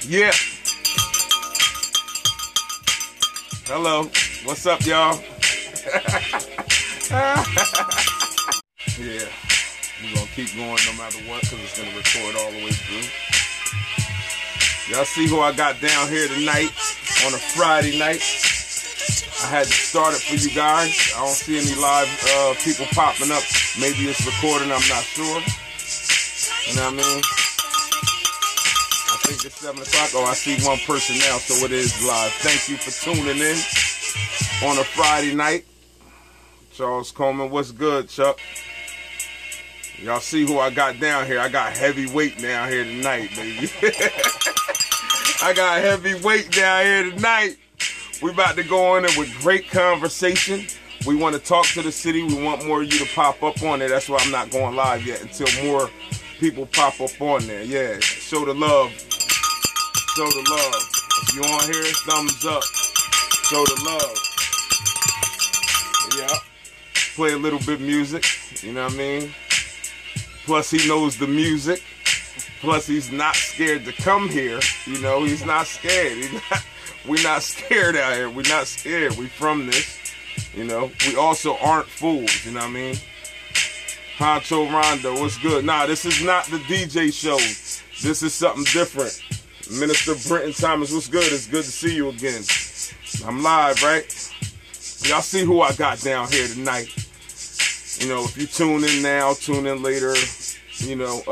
Yeah. Hello. What's up, y'all? Yeah. We're going to keep going no matter what because it's going to record all the way through. Y'all see who I got down here tonight on a Friday night? I had to start it for you guys. I don't see any live people popping up. Maybe it's recording, I'm not sure. You know what I mean? I think it's 7 o'clock. Oh, I see one person now, so it is live. Thank you for tuning in on a Friday night. Charles Coleman, what's good, Chuck? Y'all see who I got down here? I got heavyweight down here tonight, baby. I got heavyweight down here tonight. We about to go in there with great conversation. We want to talk to the city. We want more of you to pop up on there. That's why I'm not going live yet until more people pop up on there. Yeah, show the love. Show the love. If you on here, thumbs up. Show the love. Yeah. Play a little bit of music. You know what I mean? Plus he knows the music. Plus he's not scared to come here. You know, he's not scared. We're not scared out here. We're not scared. We from this. You know, we also aren't fools. You know what I mean? Honcho Rondo, what's good? Nah, this is not the DJ show. This is something different. Minister Brenton Thomas, what's good? It's good to see you again. I'm live, right? Y'all see who I got down here tonight. You know, if you tune in now, tune in later, you know,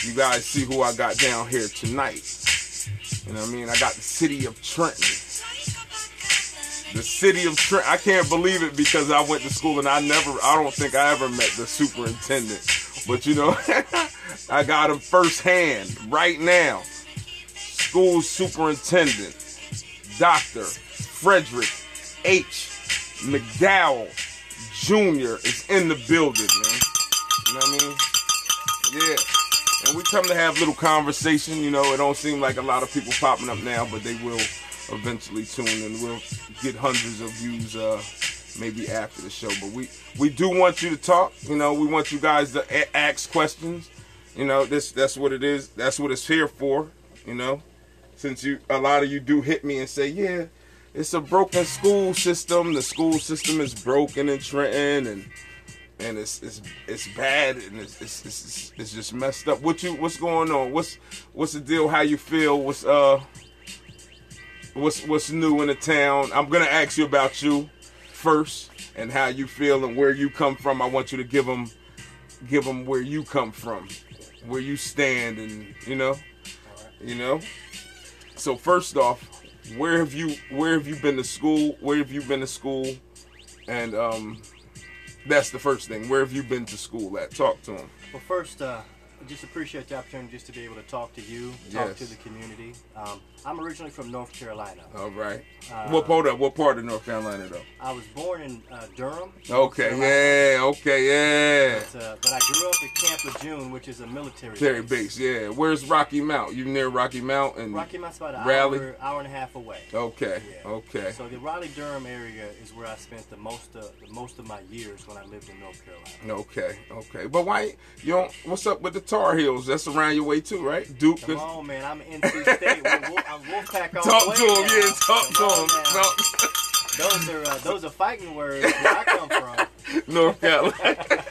you guys see who I got down here tonight. You know what I mean? I got the city of Trenton. The city of Trenton. I can't believe it because I went to school and I don't think I ever met the superintendent. But you know, I got him firsthand right now. School superintendent, Dr. Fredrick H. McDowell Jr. is in the building, man. You know what I mean? Yeah. And we come to have little conversation. You know, it don't seem like a lot of people popping up now, but they will eventually tune in. We'll get hundreds of views maybe after the show. But we do want you to talk. You know, we want you guys to ask questions. You know, that's what it is. That's what it's here for. You know, since a lot of you do hit me and say, yeah, it's a broken school system. The school system is broken in Trenton, and it's bad, and it's just messed up. What's going on? What's the deal? How you feel? What's new in the town? I'm gonna ask you about you first and how you feel and where you come from. I want you to give them where you come from, where you stand, and you know. So first off, where have you been to school? Where have you been to school? And that's the first thing. Where have you been to school at? Talk to them. Well, first, I just appreciate the opportunity just to be able to talk to you, talk to the community. I'm originally from North Carolina. All right. What part of North Carolina, though? I was born in Durham. Okay, yeah. But I grew up at Camp Lejeune, which is a military base. Yeah. Where's Rocky Mount? You near Rocky Mount? And Rocky Mount's about an hour and a half away. Okay, yeah. Okay. So the Raleigh-Durham area is where I spent the most of my years when I lived in North Carolina. Okay. But why you don't? What's up with the Tar Heels? That's around your way too, right? Duke. Come on, man. I'm in NC State. Wolfpack all talk the way to him, now. yeah. Talk to him. Those are fighting words where I come from. North Carolina.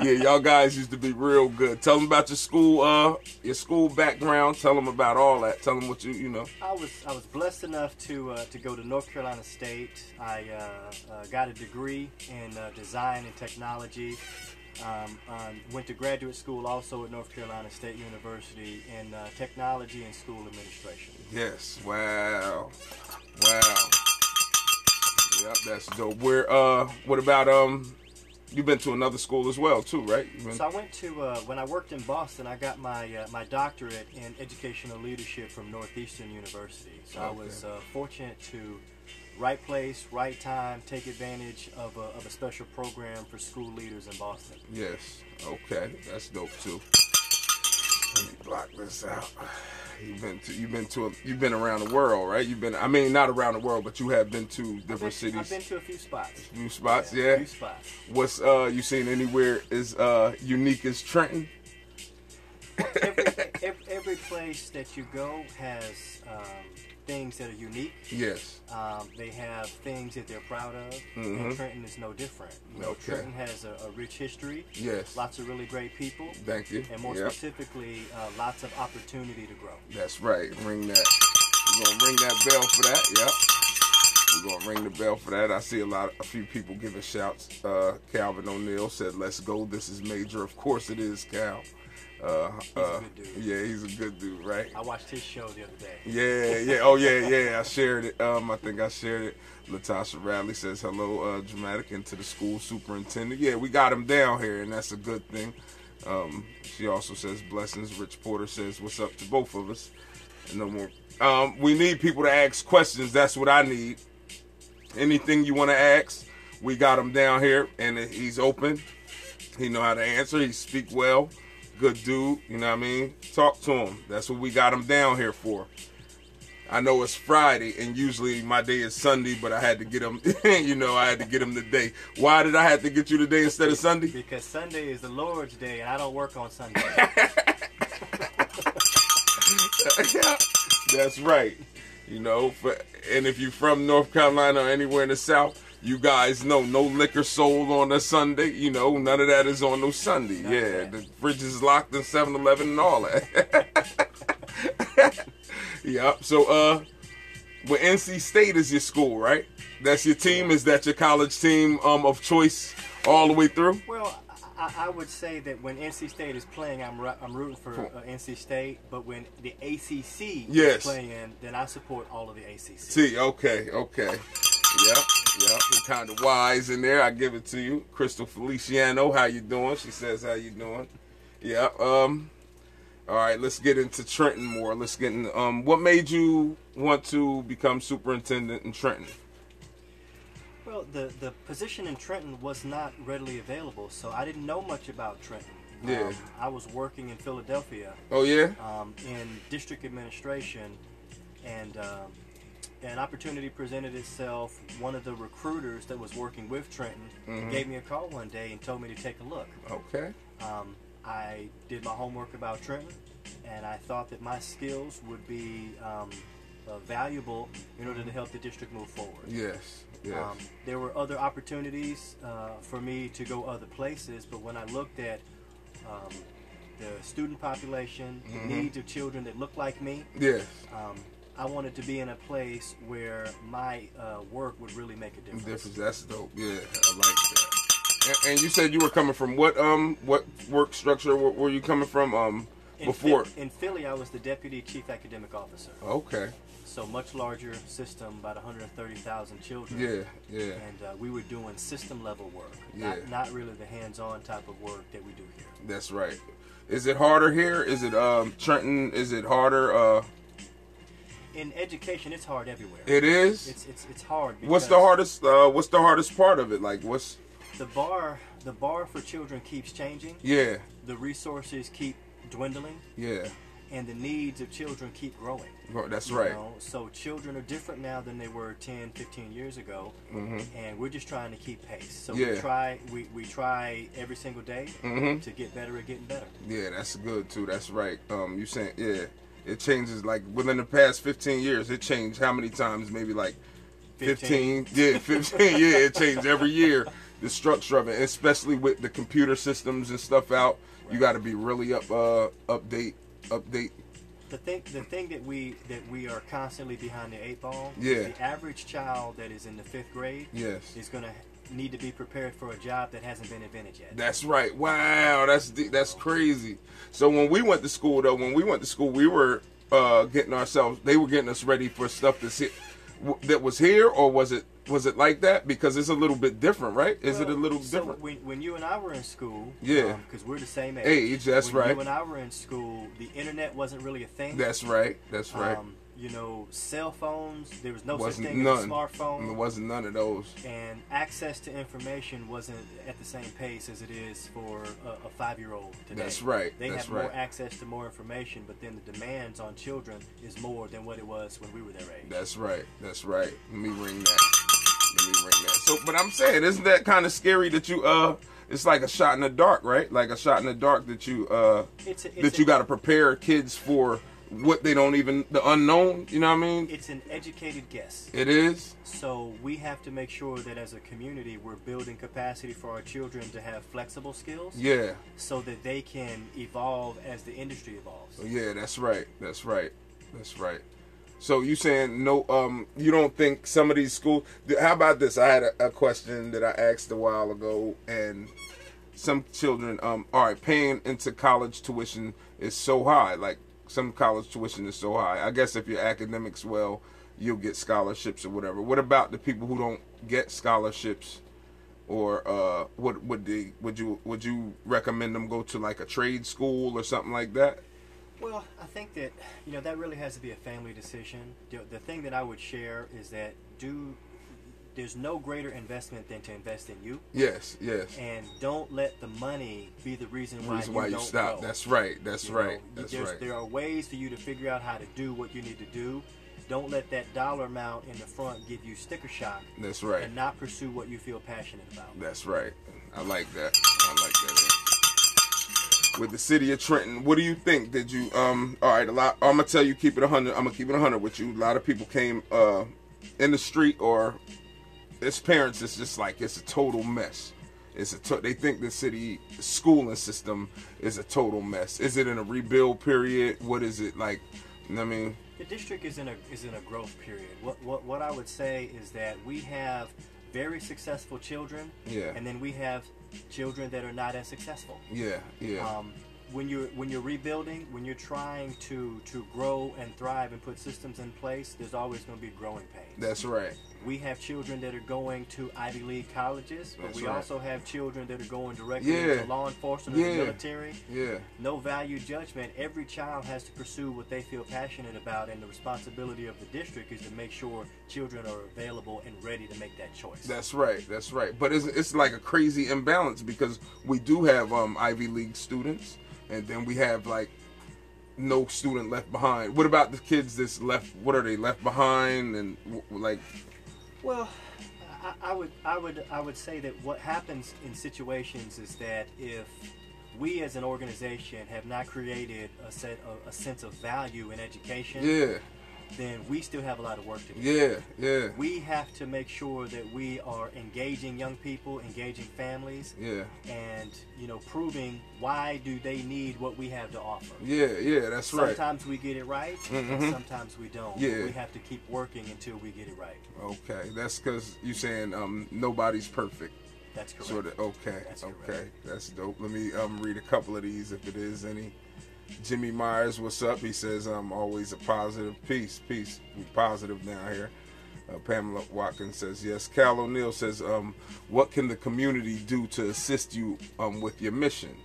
Yeah, y'all guys used to be real good. Tell them about your school background. Tell them about all that. Tell them what you know. I was blessed enough to go to North Carolina State. I got a degree in design and technology. Went to graduate school also at North Carolina State University in technology and school administration. Yes. Wow. Yep, that's dope. What about you've been to another school as well too, right? So I went to when I worked in Boston, I got my doctorate in educational leadership from Northeastern University. So I was fortunate to right place, right time, take advantage of a special program for school leaders in Boston. Yes. Okay, that's dope too. Let me block this out. You've been around the world, right? Not around the world, but you have been to different cities. I've been to a few spots. Yeah. A few spots. What's you seen anywhere as unique as Trenton? Every place that you go has things that are unique. Yes. They have things that they're proud of, Mm-hmm. and Trenton is no different. You know, Okay. Trenton has a rich history. Yes. Lots of really great people. Thank you. And more Yep. specifically, lots of opportunity to grow. That's right. Ring that. We're gonna ring that bell for that. Yep. We're gonna ring the bell for that. I see a few people giving shouts. Calvin O'Neill said, "Let's go. This is major." Of course it is, Cal. He's a good dude. Yeah, he's a good dude, right? I watched his show the other day. Yeah. Oh, yeah. I shared it. I think I shared it. Latasha Radley says, hello, Dramatic, and to the school superintendent. Yeah, we got him down here, and that's a good thing. She also says, blessings. Rich Porter says, what's up to both of us? And no more. We need people to ask questions. That's what I need. Anything you want to ask, we got him down here, and he's open. He know how to answer. He speak well. Good dude, you know what I mean? Talk to him. That's what we got him down here for. I know it's Friday, and usually my day is Sunday, but I had to get him, I had to get him today. Why did I have to get you today instead of Sunday? Because Sunday is the Lord's day, and I don't work on Sunday. That's right. And if you're from North Carolina or anywhere in the South, you guys know no liquor sold on a Sunday. None of that is on no Sunday. The fridge is locked in 7-Eleven and all that. Yep. So, with NC State is your school, right? That's your team. Is that your college team of choice all the way through? Well, I would say that when NC State is playing, I'm rooting for NC State. But when the ACC is playing, then I support all of the ACC. See, okay. Yep. You're kind of wise in there. I give it to you. Crystal Feliciano, how you doing? She says, how you doing? Yeah. All right, let's get into Trenton more. Let's get in. What made you want to become superintendent in Trenton? Well, the position in Trenton was not readily available, so I didn't know much about Trenton. Yeah. I was working in Philadelphia. Oh, yeah? In district administration, and an opportunity presented itself. One of the recruiters that was working with Trenton gave me a call one day and told me to take a look. Okay. I did my homework about Trenton, and I thought that my skills would be valuable in order to help the district move forward. Yes. There were other opportunities for me to go other places, but when I looked at the student population, the needs of children that look like me, I wanted to be in a place where my work would really make a difference. That's dope. Yeah, I like that. And you said you were coming from what work structure were you coming from before? In Philly, I was the Deputy Chief Academic Officer. Okay. So much larger system, about 130,000 children. Yeah. And we were doing system level work, not really the hands-on type of work that we do here. That's right. Is it harder here? Is it Trenton? Is it harder? In education, it's hard everywhere. It is. It's hard. What's the hardest? What's the hardest part of it? Like what's the bar? The bar for children keeps changing. Yeah. The resources keep dwindling. Yeah. And the needs of children keep growing. That's right. So children are different now than they were 10, 15 years ago, and we're just trying to keep pace. So we try every single day to get better at getting better. Yeah, that's good too. That's right. You saying it changes like within the past 15 years. It changed how many times? Maybe like 15. 15. Yeah, it changed every year. The structure of it, especially with the computer systems and stuff out, you got to be really update. The thing that we are constantly behind the 8 ball. Yeah. The average child that is in the 5th grade is going to need to be prepared for a job that hasn't been invented yet. That's right. Wow, that's crazy. So when we went to school, we were getting ourselves. They were getting us ready for stuff that was here, or was it like that? Because it's a little bit different, right? Is it a little different? When you and I were in school, because we're the same age. That's right. When you and I were in school, the internet wasn't really a thing. That's right. Cell phones, there was no such thing as a smartphone. There wasn't none of those. And access to information wasn't at the same pace as it is for a 5-year-old today. That's right. They have more access to more information, but then the demands on children is more than what it was when we were their age. That's right. Let me ring that. So, but I'm saying, isn't that kind of scary that you it's like a shot in the dark, right? Like a shot in the dark that you you got to prepare kids for what they don't even, the unknown, you know what I mean? It's an educated guess. It is. So we have to make sure that as a community we're building capacity for our children to have flexible skills. Yeah. So that they can evolve as the industry evolves. Yeah, that's right. That's right. That's right. So you saying no? You don't think some of these schools? How about this? I had a question that I asked a while ago, and some children, all right, paying into college tuition is so high. Like some college tuition is so high. I guess if your academics well, you'll get scholarships or whatever. What about the people who don't get scholarships? Or would you recommend them go to like a trade school or something like that? Well, I think that, that really has to be a family decision. The thing that I would share is that there's no greater investment than to invest in you. Yes, yes. And don't let the money be the reason why you don't stop. Go. That's right. That's right. That's right. There are ways for you to figure out how to do what you need to do. Don't let that dollar amount in the front give you sticker shock. That's right. And not pursue what you feel passionate about. That's right. I like that. I like that. With the city of Trenton, what do you think? Did you all right? I'm gonna tell you, keep it 100. I'm gonna keep it 100 with you. A lot of people came in the street, or as parents, it's just like it's a total mess. They think the city schooling system is a total mess. Is it in a rebuild period? What is it like? You know what I mean? The district is in a growth period. What I would say is that we have very successful children, yeah, and then we have children that are not as successful. Yeah, yeah. When you're rebuilding, when you're trying to grow and thrive and put systems in place, there's always going to be growing pains. That's right. We have children that are going to Ivy League colleges, but we also have children that are going directly into law enforcement or the military. Yeah. No value judgment. Every child has to pursue what they feel passionate about, and the responsibility of the district is to make sure children are available and ready to make that choice. That's right. That's right. But it's like a crazy imbalance because we do have Ivy League students, and then we have like no student left behind. What about the kids that's left? What are they left behind? And like, well, I would say that what happens in situations is that if we as an organization have not created a sense of value in education, then we still have a lot of work to do. Yeah. We have to make sure that we are engaging young people, engaging families, and proving why do they need what we have to offer. That's right. Sometimes we get it right, and sometimes we don't. Yeah. We have to keep working until we get it right. Okay, that's because you're saying nobody's perfect. That's correct. Sort of. Okay. That's okay. correct. That's dope. Let me read a couple of these if it is any. Jimmy Myers, what's up? He says, always a positive. Peace. We positive down here. Pamela Watkins says, yes. Cal O'Neill says, what can the community do to assist you with your mission?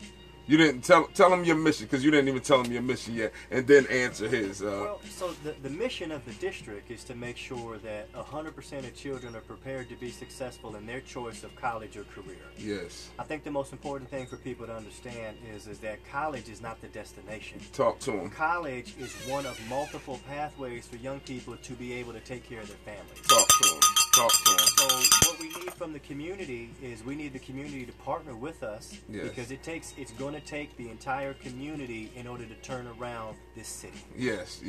You didn't tell him your mission, because you didn't even tell him your mission yet, and then answer his. Well, so the mission of the district is to make sure that 100% of children are prepared to be successful in their choice of college or career. Yes. I think the most important thing for people to understand is that college is not the destination. Talk to them. College is one of multiple pathways for young people to be able to take care of their families. Talk to them. So what we need from the community is we need the community to partner with us, because it's going to take the entire community in order to turn around this city. Yes.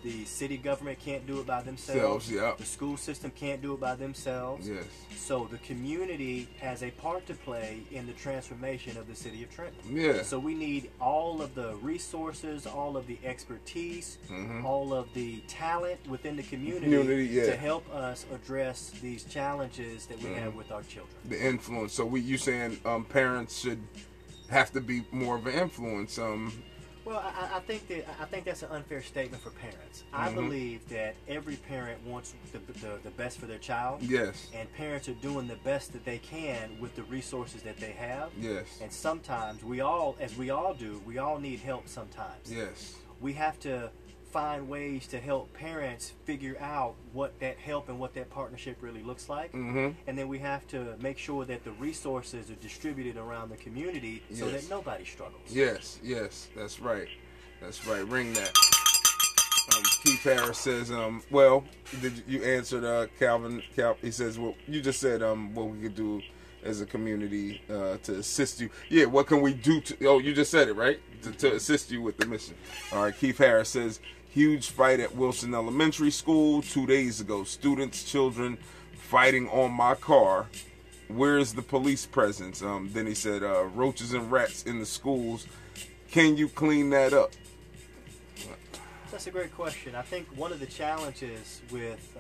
The city government can't do it by themselves. The school system can't do it by themselves. Yes. So the community has a part to play in the transformation of the city of Trenton. Yeah. So we need all of the resources, all of the expertise, all of the talent within the community to help us address these challenges that we have with our children. The influence. So you saying parents should have to be more of an influence? Well, I think that's an unfair statement for parents. I believe that every parent wants the best for their child. Yes. And parents are doing the best that they can with the resources that they have. Yes. And sometimes we all need help sometimes. Yes. We have to find ways to help parents figure out what that help and what that partnership really looks like. And then we have to make sure that the resources are distributed around the community so that nobody struggles. Yes, that's right. Ring that. Keith Harris says, well, did you answered Calvin? He says, well, you just said what we could do as a community to assist you. Yeah, what can we do to, you just said it, right? To assist you with the mission. All right, Keith Harris says, Huge fight at Wilson Elementary School 2 days ago. Students, children fighting on my car. Where's the police presence? Then he said, roaches and rats in the schools. Can you clean that up? That's a great question. I think one of the challenges with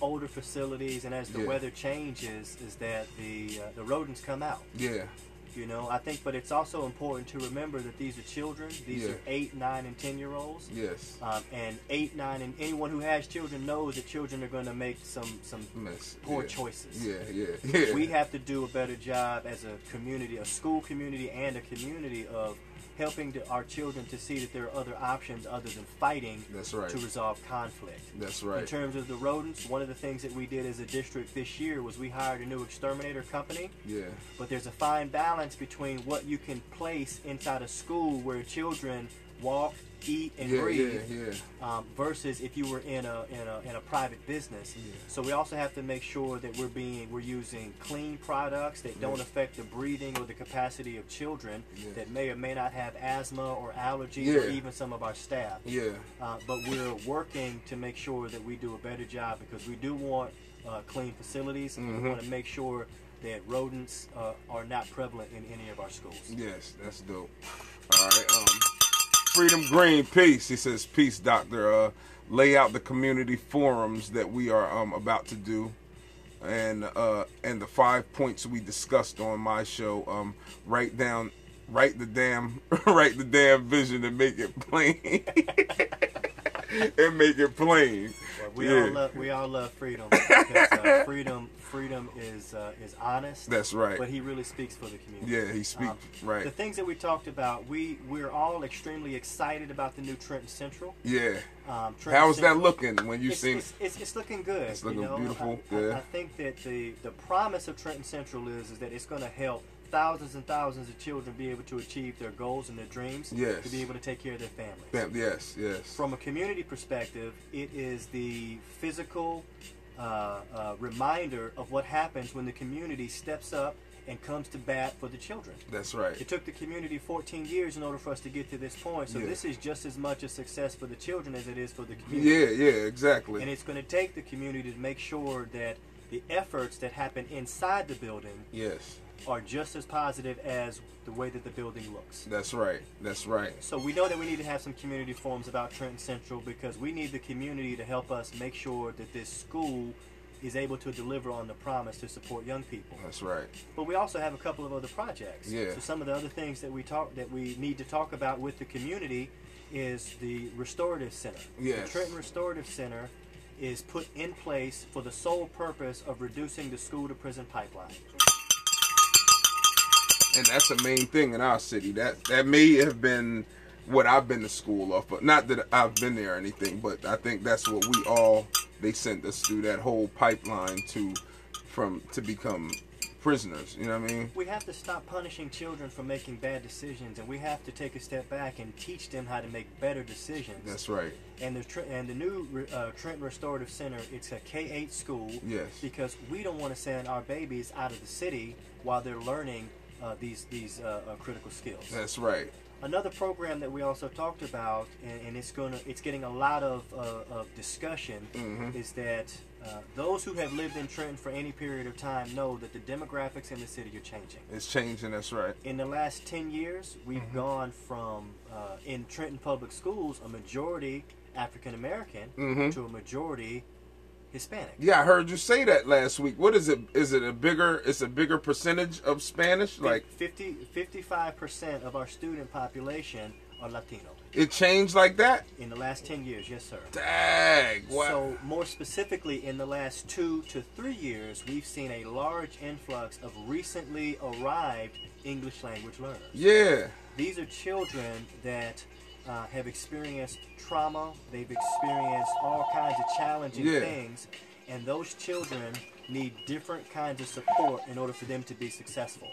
older facilities and as the weather changes is that the rodents come out. Yeah. You know, I think, but it's also important to remember that these are children. These are 8, 9, and 10-year-olds. Yes. And 8, 9, and anyone who has children knows that children are going to make some poor choices. Yeah. We have to do a better job as a community, a school community, and a community of helping our children to see that there are other options other than fighting to resolve conflict. That's right. In terms of the rodents, one of the things that we did as a district this year was we hired a new exterminator company. Yeah. But there's a fine balance between what you can place inside a school where children walk, eat, and breathe, versus if you were in a private business. So we also have to make sure that we're using clean products that don't affect the breathing or the capacity of children that may or may not have asthma or allergies, or even some of our staff. But we're working to make sure that we do a better job, because we do want clean facilities, and we want to make sure that rodents are not prevalent in any of our schools. Yes, that's dope. All right. Freedom Green, peace. He says, peace, doctor. Lay out the community forums that we are about to do, and the 5 points we discussed on my show. Write the damn vision and make it plain. And make it plain. Well, we all love freedom, because freedom is honest. That's right. But he really speaks for the community. Yeah, he speaks right. The things that we talked about, we're all extremely excited about the new Trenton Central. Yeah. How's that looking when you seen it? It's looking good. It's looking beautiful. I think that the promise of Trenton Central is that it's going to help thousands and thousands of children be able to achieve their goals and their dreams, to be able to take care of their families. Yes. From a community perspective, it is the physical reminder of what happens when the community steps up and comes to bat for the children. That's right. It took the community 14 years in order for us to get to this point, so this is just as much a success for the children as it is for the community. Yeah, exactly. And it's going to take the community to make sure that the efforts that happen inside the building are just as positive as the way that the building looks. That's right. So we know that we need to have some community forums about Trenton Central, because we need the community to help us make sure that this school is able to deliver on the promise to support young people. That's right. But we also have a couple of other projects. So some of the other things that we need to talk about with the community is the Restorative Center. The Trenton Restorative Center is put in place for the sole purpose of reducing the school-to-prison pipeline. And that's a main thing in our city. That may have been what I've been to school off of. Not that I've been there or anything, but I think that's what they sent us through, that whole pipeline to become prisoners. You know what I mean? We have to stop punishing children for making bad decisions, and we have to take a step back and teach them how to make better decisions. That's right. And the new Trenton Restorative Center, it's a K-8 school. Because we don't want to send our babies out of the city while they're learning these critical skills. That's right. Another program that we also talked about, and it's getting a lot of discussion, is that those who have lived in Trenton for any period of time know that the demographics in the city are changing. It's changing, that's right. In the last 10 years, we've gone from, in Trenton Public Schools, a majority African American to a majority Hispanic. Yeah, I heard you say that last week. What is it? Is it a bigger percentage of Spanish? Like 55% of our student population are Latino. It changed like that? In the last 10 years, yes, sir. Dang, wow. So more specifically, in the last 2 to 3 years, we've seen a large influx of recently arrived English language learners. Yeah. These are children that have experienced trauma. They've experienced all kinds of challenging things, and those children need different kinds of support in order for them to be successful.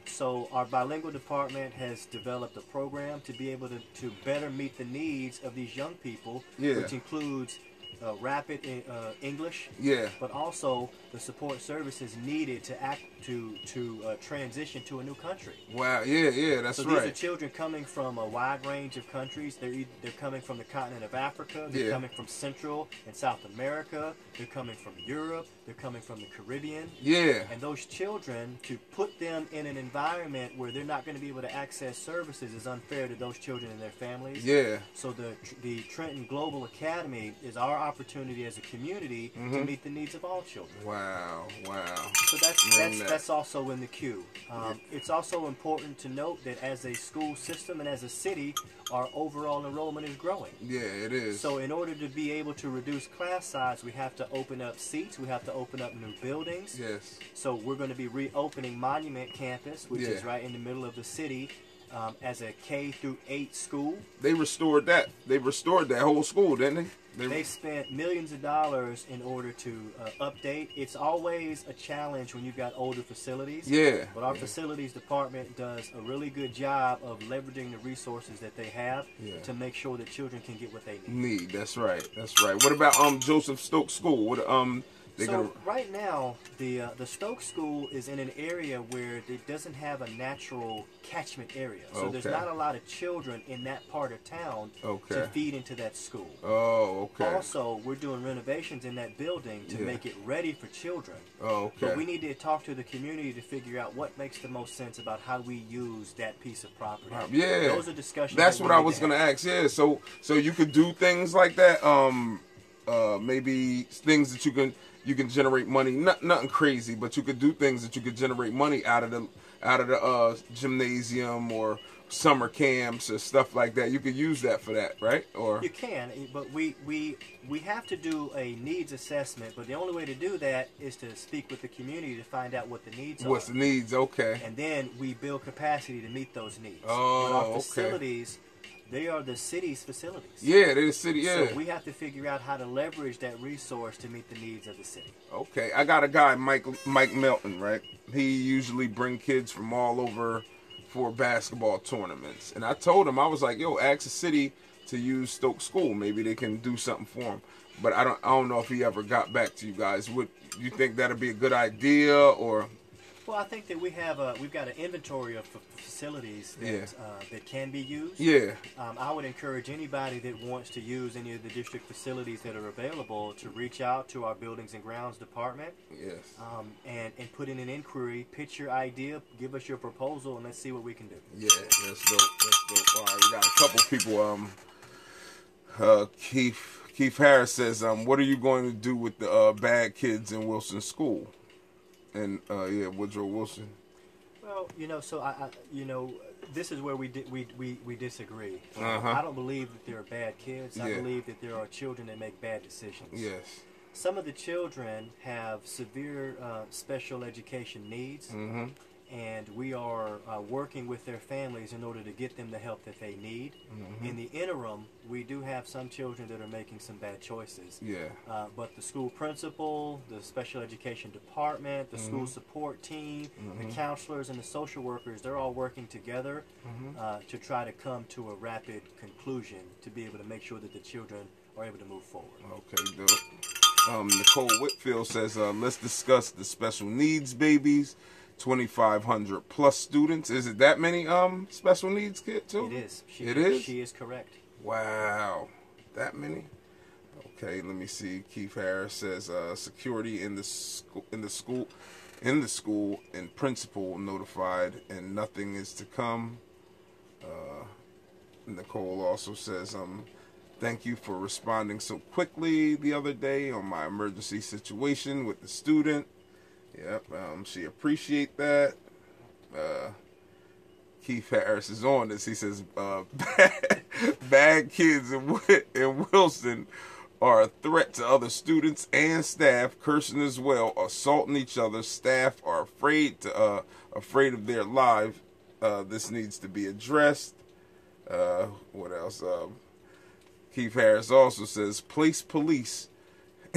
So our bilingual department has developed a program to be able to better meet the needs of these young people, which includes rapid English. Yeah. But also the support services needed to transition to a new country. Wow. Yeah. That's so right. These are children coming from a wide range of countries. They're coming from the continent of Africa. They're coming from Central and South America. They're coming from Europe. They're coming from the Caribbean. Yeah. And those children, to put them in an environment where they're not going to be able to access services is unfair to those children and their families. Yeah. So the Trenton Global Academy is our opportunity as a community to meet the needs of all children. Wow. So that's also in the queue. It's also important to note that as a school system and as a city, our overall enrollment is growing. Yeah, it is. So in order to be able to reduce class size, we have to open up seats. We have to open up new buildings. Yes. So we're going to be reopening Monument Campus, which is right in the middle of the city, as a K-8 school. They restored that. They restored that whole school, didn't they? They spent millions of dollars in order to update. It's always a challenge when you've got older facilities. Yeah. But our facilities department does a really good job of leveraging the resources that they have to make sure that children can get what they need. That's right. What about Joseph Stokes School? What right now, the Stokes School is in an area where it doesn't have a natural catchment area. So there's not a lot of children in that part of town to feed into that school. Oh, okay. Also, we're doing renovations in that building to make it ready for children. Oh, okay. But we need to talk to the community to figure out what makes the most sense about how we use that piece of property. Yeah. Those are discussions. That's what I was going to ask. Yeah. So you could do things like that. Maybe things that you can generate money. Nothing crazy, but you could do things that you could generate money out of the gymnasium or summer camps or stuff like that. You could use that for that, right? Or you can, but we have to do a needs assessment. But the only way to do that is to speak with the community to find out what the needs are. What's the needs? Okay. And then we build capacity to meet those needs. Oh, but our facilities, they are the city's facilities. Yeah, they're the city. Yeah. So we have to figure out how to leverage that resource to meet the needs of the city. Okay, I got a guy, Mike Melton, right? He usually bring kids from all over for basketball tournaments, and I told him, I was like, "Yo, ask the city to use Stokes School. Maybe they can do something for him." But I don't know if he ever got back to you guys. Would you think that'd be a good idea, or? Well, I think that we've got an inventory of facilities that can be used. Yeah. I would encourage anybody that wants to use any of the district facilities that are available to reach out to our Buildings and Grounds department. Yes. And put in an inquiry, pitch your idea, give us your proposal, and let's see what we can do. Yeah, that's dope. All right, we got a couple people. Keith Harris says, "What are you going to do with the bad kids in Wilson School?" And Woodrow Wilson. Well, so I this is where we disagree. Uh-huh. I don't believe that there are bad kids. I believe that there are children that make bad decisions. Yes. Some of the children have severe special education needs, and we are working with their families in order to get them the help that they need. In the interim, we do have some children that are making some bad choices. Yeah. But the school principal, the special education department, the school support team, the counselors, and the social workers, they're all working together to try to come to a rapid conclusion to be able to make sure that the children are able to move forward. Okay, dope. Nicole Whitfield says, let's discuss the special needs babies. 2,500 plus students. Is it that many special needs kids too? It is. She is correct. Wow, that many. Okay, let me see. Keith Harris says security in the school, and principal notified, and nothing is to come. Nicole also says thank you for responding so quickly the other day on my emergency situation with the student. Yep, she appreciate that. Keith Harris is on this. He says, bad kids in Wilson are a threat to other students and staff, cursing as well, assaulting each other. Staff are afraid of their lives. This needs to be addressed. What else? Keith Harris also says, place police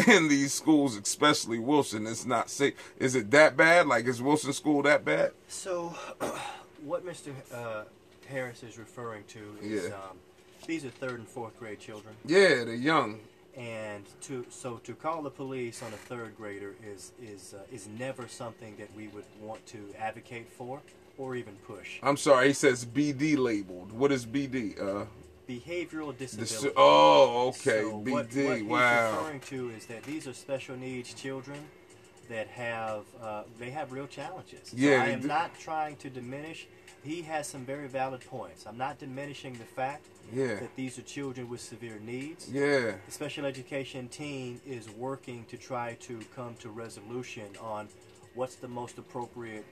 in these schools, especially Wilson. It's not safe. Is it that bad? Like, is Wilson School that bad? So, what Mr. Harris is referring to is these are 3rd and 4th grade children. Yeah, they're young. And to call the police on a third grader is never something that we would want to advocate for or even push. I'm sorry, he says BD labeled. What is BD? Behavioral disability. Oh, okay, So BD. what he's Wow. referring to is that these are special needs children that have they have real challenges. Yeah, so I they am do. not trying to diminish. He has some very valid points. I'm not diminishing the fact Yeah. that these are children with severe needs. Yeah. The special education team is working to try to come to resolution on what's the most appropriate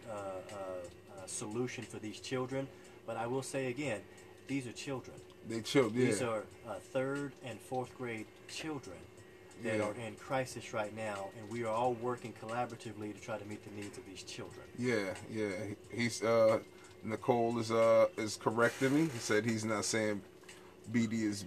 solution for these children. But I will say again, these are children. They chilled. Yeah. These are third and fourth grade children that Yeah. are in crisis right now, and we are all working collaboratively to try to meet the needs of these children. Yeah. Yeah. He's Nicole is correcting me. He said he's not saying BD is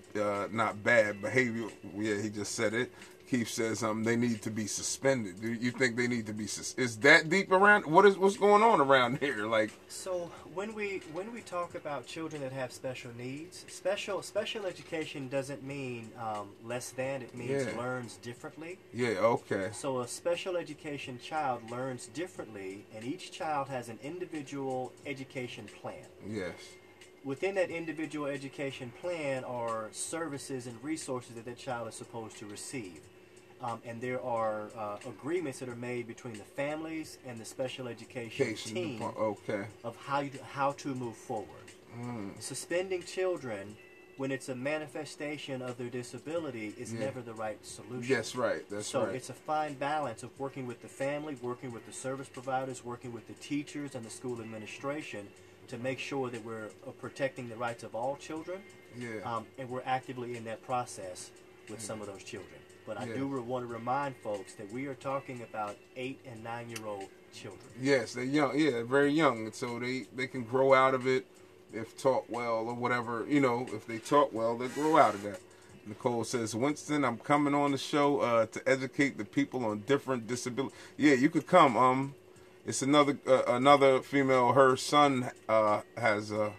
not bad behavior. Yeah, he just said it. Keith says they need to be suspended. Do you think they need to be is that deep around? What's going on around here? Like, so when we talk about children that have special needs, special education doesn't mean less than. It means Yeah. learns differently. yeah, okay. So a special education child learns differently, and each child has an individual education plan. Yes. Within that individual education plan are services and resources that that child is supposed to receive. And there are agreements that are made between the families and the special education team Okay. of how to move forward. Suspending children when it's a manifestation of their disability is never the right solution. Yes, right. That's So right. it's a fine balance of working with the family, working with the service providers, working with the teachers and the school administration to make sure that we're protecting the rights of all children. Yeah. And we're actively in that process with some of those children. But I Yeah. do want to remind folks that we are talking about 8 and 9-year-old children. Yes, they're young. Yeah, very young, so they can grow out of it if taught well or whatever. You know, if they taught well, they grow out of that. Nicole says, Winston, I'm coming on the show to educate the people on different disabilities. Yeah, you could come. It's another female. Her son has a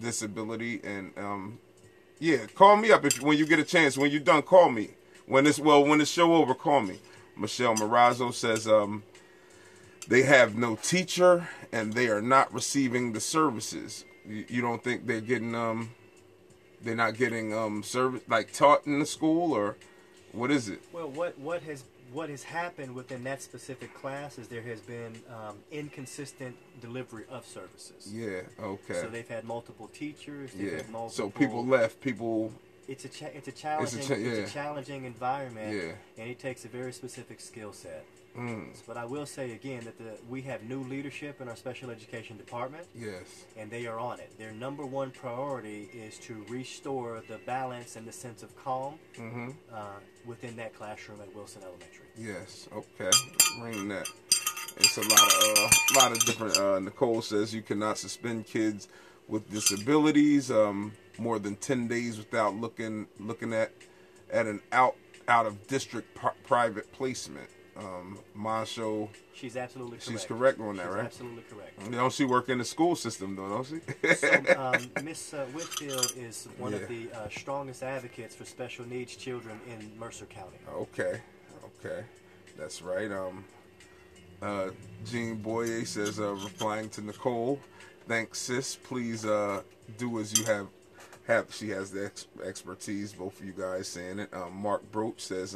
disability, and yeah, call me up when you get a chance. When you're done, call me. When the show over, call me. Michelle Marazzo says they have no teacher and they are not receiving the services. You don't think they're getting they're not getting service like taught in the school, or what is it? Well, what has happened within that specific class is there has been inconsistent delivery of services. Yeah. Okay. So they've had multiple teachers. They've had multiple. So people left. People. It's a challenging environment, and it takes a very specific skill set. But I will say again that we have new leadership in our special education department. Yes. And they are on it. Their number one priority is to restore the balance and the sense of calm within that classroom at Wilson Elementary. Yes. Okay. Bring that. It's a lot of different. Nicole says you cannot suspend kids with disabilities more than 10 days without looking at an out of district private placement. Masho, she's absolutely correct. She's correct on that, she's right? Absolutely correct. Don't she work in the school system though? Don't she? So Miss Whitfield is one of the strongest advocates for special needs children in Mercer County. Okay, that's right. Jean Boyer says, replying to Nicole, thanks sis. Please do as you have. She has the expertise. Both of you guys saying it. Mark Broach says,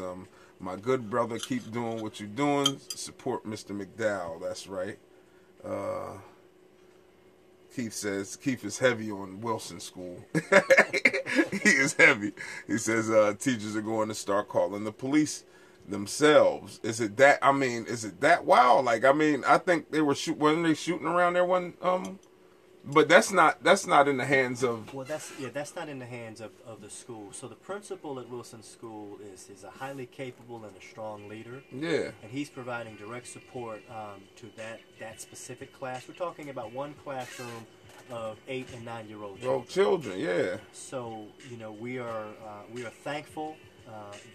my good brother, keep doing what you're doing. Support Mr. McDowell. That's right. Keith says Keith is heavy on Wilson School. He is heavy. He says teachers are going to start calling the police themselves. Is it that? I mean, is it that wild? Like, I mean, I think they were weren't they shooting around there one but that's not in the hands of. Well, that's not in the hands of the school. So the principal at Wilson School is a highly capable and a strong leader. Yeah. And he's providing direct support to that specific class. We're talking about one classroom of 8 and 9-year-old children. Yeah. So we are thankful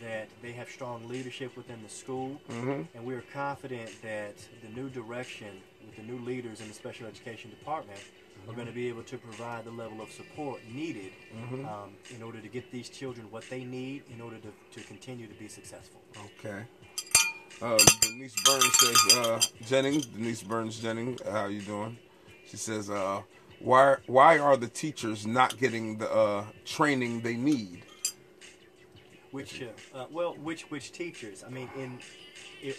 that they have strong leadership within the school, and we are confident that the new direction with the new leaders in the special education department are going to be able to provide the level of support needed in order to get these children what they need in order to continue to be successful. Okay. Denise Burns Jennings, how you doing? She says, why are the teachers not getting the training they need? Which teachers? I mean,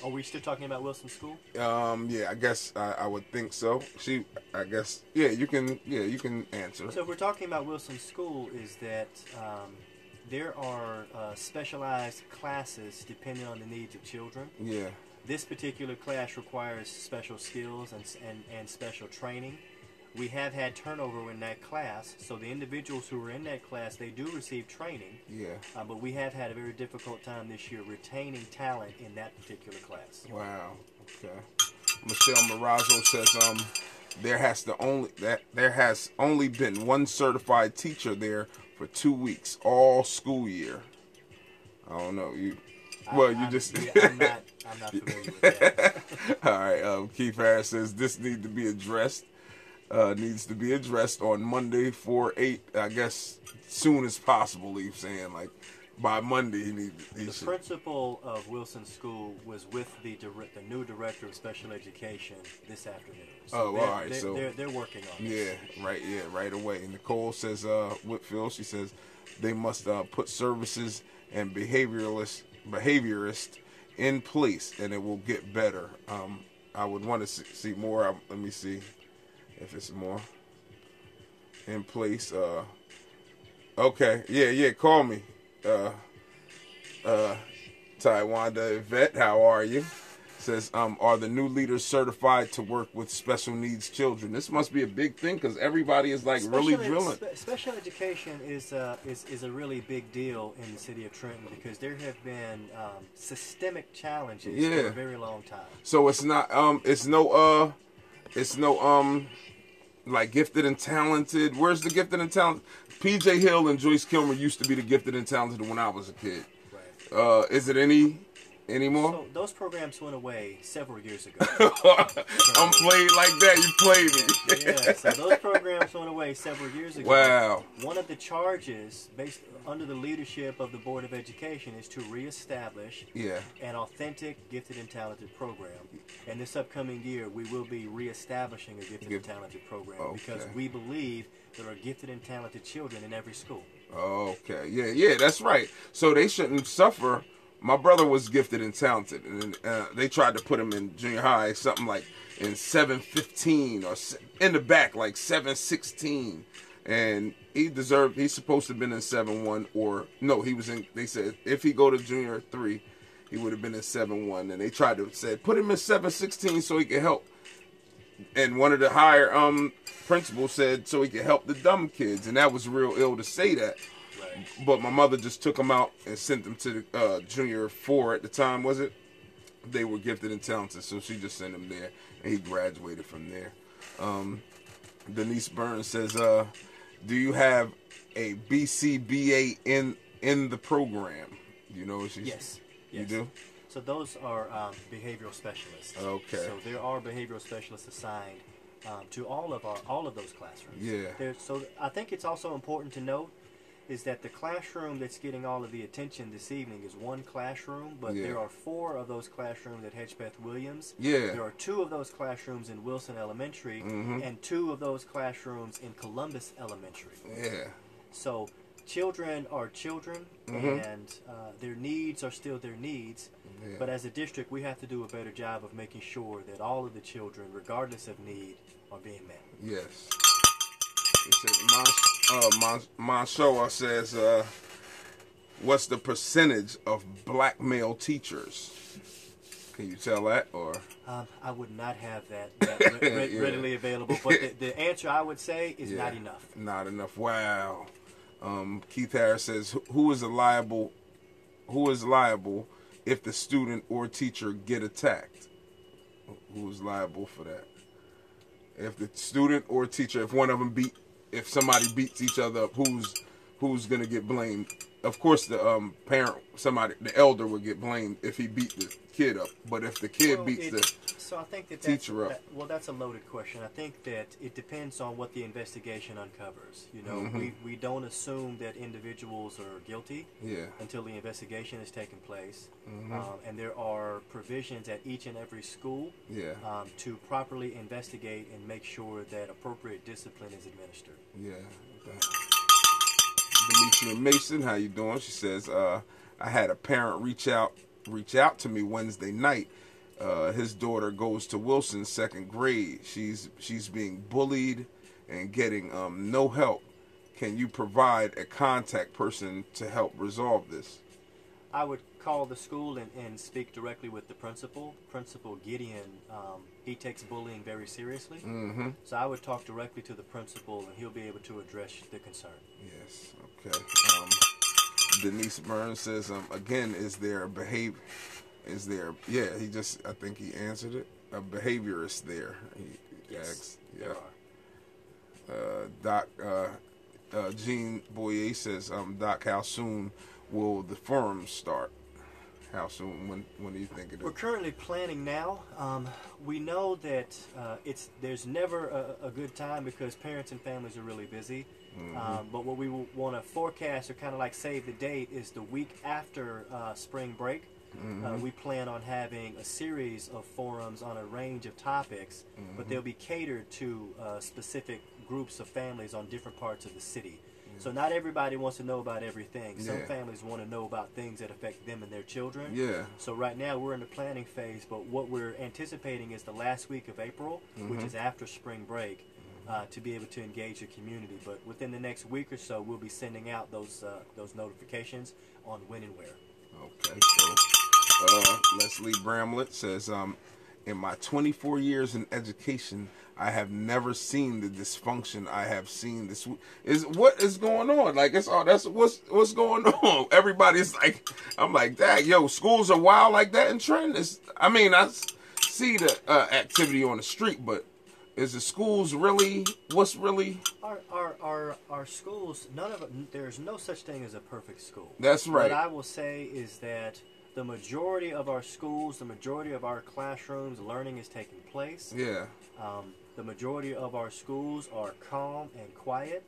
are we still talking about Wilson School? Yeah, I guess I would think so. You can answer. So if we're talking about Wilson School, is that there are specialized classes depending on the needs of children. Yeah. This particular class requires special skills and special training. We have had turnover in that class, so the individuals who are in that class, they do receive training. Yeah. But we have had a very difficult time this year retaining talent in that particular class. Wow. Okay. Michelle Marazzo says there has only been one certified teacher there for 2 weeks all school year. I don't know you. Well, I'm not familiar with that. All right. Keith Harris says this needs to be addressed. On Monday 4/8. I guess soon as possible. He's saying like by Monday The principal of Wilson School was with the new director of special education this afternoon. So all right. They're working on it. Yeah, right away. And Nicole says Whitfield. She says they must put services and behaviorists in place, and it will get better. I would want to see more. Let me see if it's more in place. Okay, yeah. Call me. Taiwanda Yvette, how are you? Says, are the new leaders certified to work with special needs children? This must be a big thing because everybody is like really drilling. Special education is a really big deal in the city of Trenton because there have been systemic challenges for a very long time. So it's not it's no like gifted and talented. Where's the gifted and talented? PJ Hill and Joyce Kilmer used to be the gifted and talented when I was a kid. Right. Is it anymore? So those programs went away several years ago. I'm played like that. You played me. Yeah. So those programs went away several years ago. Wow. One of the charges, based under the leadership of the Board of Education, is to reestablish an authentic gifted and talented program. And this upcoming year, we will be reestablishing a gifted and talented program because we believe there are gifted and talented children in every school. Okay. Yeah, that's right. So they shouldn't suffer. My brother was gifted and talented, and they tried to put him in junior high, something like in 7:15 or in the back, like 7:16. And he's supposed to have been in 7-1 or no, he was in, they said if he go to junior 3, he would have been in 7-1. And they tried to say, put him in 7:16 so he could help. And one of the higher principals said so he could help the dumb kids. And that was real ill to say that. Right. But my mother just took him out and sent him to the junior 4 at the time, was it? They were gifted and talented, so she just sent him there. And he graduated from there. Denise Burns says, do you have a BCBA in the program? You know what she's... Yes. You do? So those are behavioral specialists. Okay. So there are behavioral specialists assigned to all of those classrooms. Yeah. So I think it's also important to note is that the classroom that's getting all of the attention this evening is one classroom, but there are 4 of those classrooms at Hedgepeth Williams. Yeah. There are 2 of those classrooms in Wilson Elementary, and 2 of those classrooms in Columbus Elementary. Yeah. So children are children, and their needs are still their needs. Yeah. But as a district, we have to do a better job of making sure that all of the children, regardless of need, are being met. Yes. Monshoa says, what's the percentage of black male teachers? Can you tell that? Or I would not have that readily available. But the answer I would say is not enough. Not enough. Wow. Keith Harris says, who is liable if the student or teacher get attacked? Who is liable for that? If the student or teacher, if one of them if somebody beats each other up, who's gonna get blamed? of course, the parent, the elder would get blamed if he beat the kid up. But if the kid beats the so I think that teacher up, that's a loaded question. I think that it depends on what the investigation uncovers. You know, we don't assume that individuals are guilty until the investigation has taken place, and there are provisions at each and every school to properly investigate and make sure that appropriate discipline is administered. Yeah. Demetria Mason, how you doing? She says, I had a parent reach out to me Wednesday night. His daughter goes to Wilson, 2nd grade. She's being bullied and getting no help. Can you provide a contact person to help resolve this? I would call the school and speak directly with the principal. Principal Gideon, he takes bullying very seriously. So I would talk directly to the principal, and he'll be able to address the concern. Yes, okay. Denise Burns says, again, is there a behavior? Is there? Yeah, I think he answered it. A behaviorist there. He asks. Yeah. Doc Jean Boyer says, Doc, how soon will the forum start? How soon? When do you think it is? We're currently planning now. We know that there's never a good time because parents and families are really busy. But what we want to forecast or kind of like save the date is the week after spring break. We plan on having a series of forums on a range of topics, but they'll be catered to specific groups of families on different parts of the city. So not everybody wants to know about everything. Some families want to know about things that affect them and their children. So right now we're in the planning phase, but what we're anticipating is the last week of April, which is after spring break, to be able to engage the community. But within the next week or so, we'll be sending out those notifications on when and where. Okay, so Leslie Bramlett says, in my 24 years in education, I have never seen the dysfunction I have seen this week. What is going on? Like, what's going on? Everybody's like, I'm like, dang, yo, schools are wild like that in Trenton. I see the activity on the street, but is the schools really, what's really? Our schools, there's no such thing as a perfect school. That's right. What I will say is that the majority of our schools, the majority of our classrooms, learning is taking place. Yeah. The majority of our schools are calm and quiet,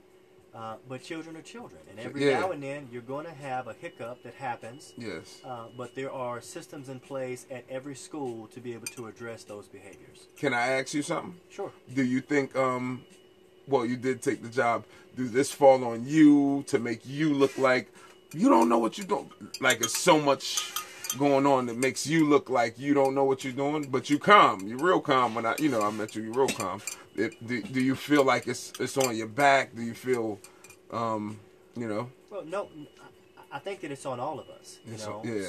but children are children. And every now and then, you're going to have a hiccup that happens. Yes. But there are systems in place at every school to be able to address those behaviors. Can I ask you something? Sure. Do you think, well, you did take the job. Does this fall on you to make you look like you don't know what you're doing? Like, it's so much going on that makes you look like you don't know what you're doing, but you calm. You're real calm. When I met you, you're real calm. Do you feel like it's on your back? Do you feel, Well, no. I think that it's on all of us.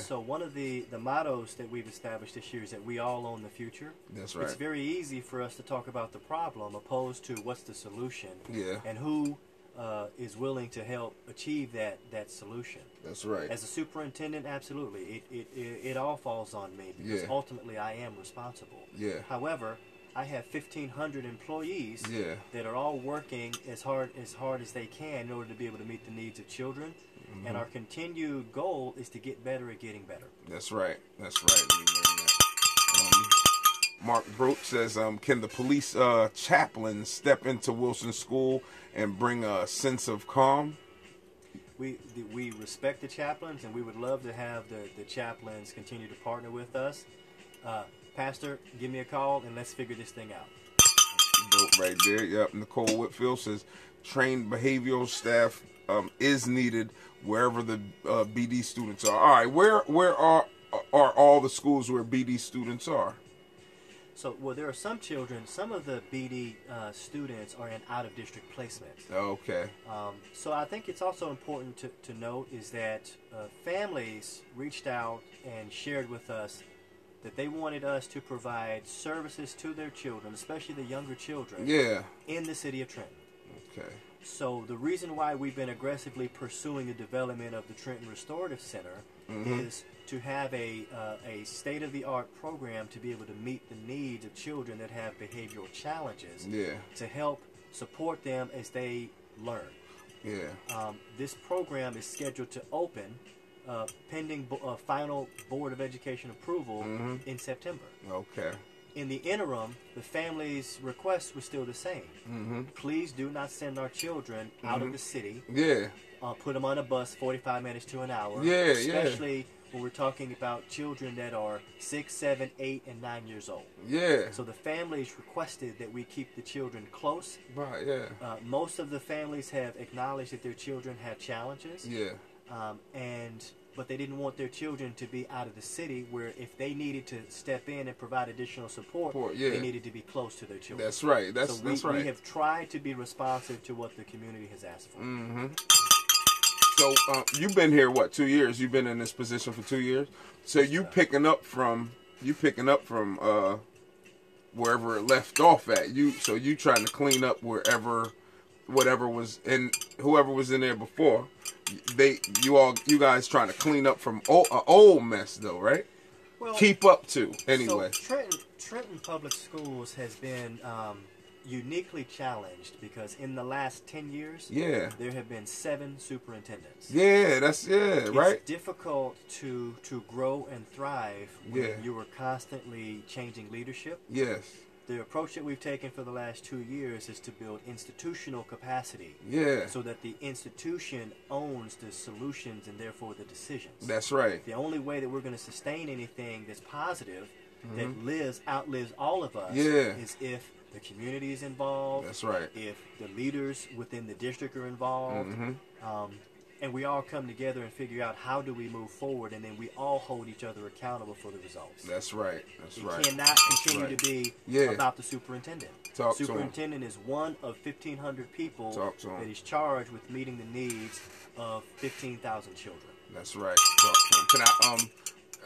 So one of the mottos that we've established this year is that we all own the future. That's right. It's very easy for us to talk about the problem opposed to what's the solution. Yeah. And who is willing to help achieve that solution. That's right. As a superintendent, absolutely, it all falls on me because ultimately I am responsible. Yeah. However, I have 1,500 employees that are all working as hard as they can in order to be able to meet the needs of children. And our continued goal is to get better at getting better. That's right. That's right. Mark Broach says, can the police chaplain step into Wilson School and bring a sense of calm? We respect the chaplains, and we would love to have the chaplains continue to partner with us. Pastor, give me a call, and let's figure this thing out. Dope right there. Yep. Nicole Whitfield says, trained behavioral staff is needed wherever the BD students are. All right, where are all the schools where BD students are? So, well, there are some children, some of the BD students are in out-of-district placements. Okay. So I think it's also important to note is that families reached out and shared with us that they wanted us to provide services to their children, especially the younger children, in the city of Trenton. Okay. So the reason why we've been aggressively pursuing the development of the Trenton Restorative Center is to have a state-of-the-art program to be able to meet the needs of children that have behavioral challenges, to help support them as they learn. Yeah. This program is scheduled to open pending final Board of Education approval in September. Okay. In the interim, the family's request was still the same. Please do not send our children out of the city. Yeah. Put them on a bus 45 minutes to an hour. Yeah, especially when we're talking about children that are 6, 7, 8, and 9 years old. Yeah. So the families requested that we keep the children close. Right, yeah. Most of the families have acknowledged that their children have challenges. Yeah. But they didn't want their children to be out of the city, where if they needed to step in and provide additional support, they needed to be close to their children. That's right. That's right. We have tried to be responsive to what the community has asked for. So you've been here, what, 2 years? You've been in this position for 2 years. So you picking up from wherever it left off at. So you trying to clean up whatever was in, whoever was in there before. You guys trying to clean up from an old mess though, right? Well, keep up to anyway. So Trenton Public Schools has been uniquely challenged because in the last 10 years, there have been 7 superintendents. Yeah, right. It's difficult to grow and thrive when you are constantly changing leadership. Yes. The approach that we've taken for the last 2 years is to build institutional capacity. Yeah. So that the institution owns the solutions and therefore the decisions. That's right. The only way that we're going to sustain anything that's positive, that outlives all of us, is if the community is involved. That's right. If the leaders within the district are involved. And we all come together and figure out how do we move forward, and then we all hold each other accountable for the results. That's right. That's right. It cannot continue to be about the superintendent. Superintendent is one of 1,500 people that is charged with meeting the needs of 15,000 children. That's right. Talk to him. Can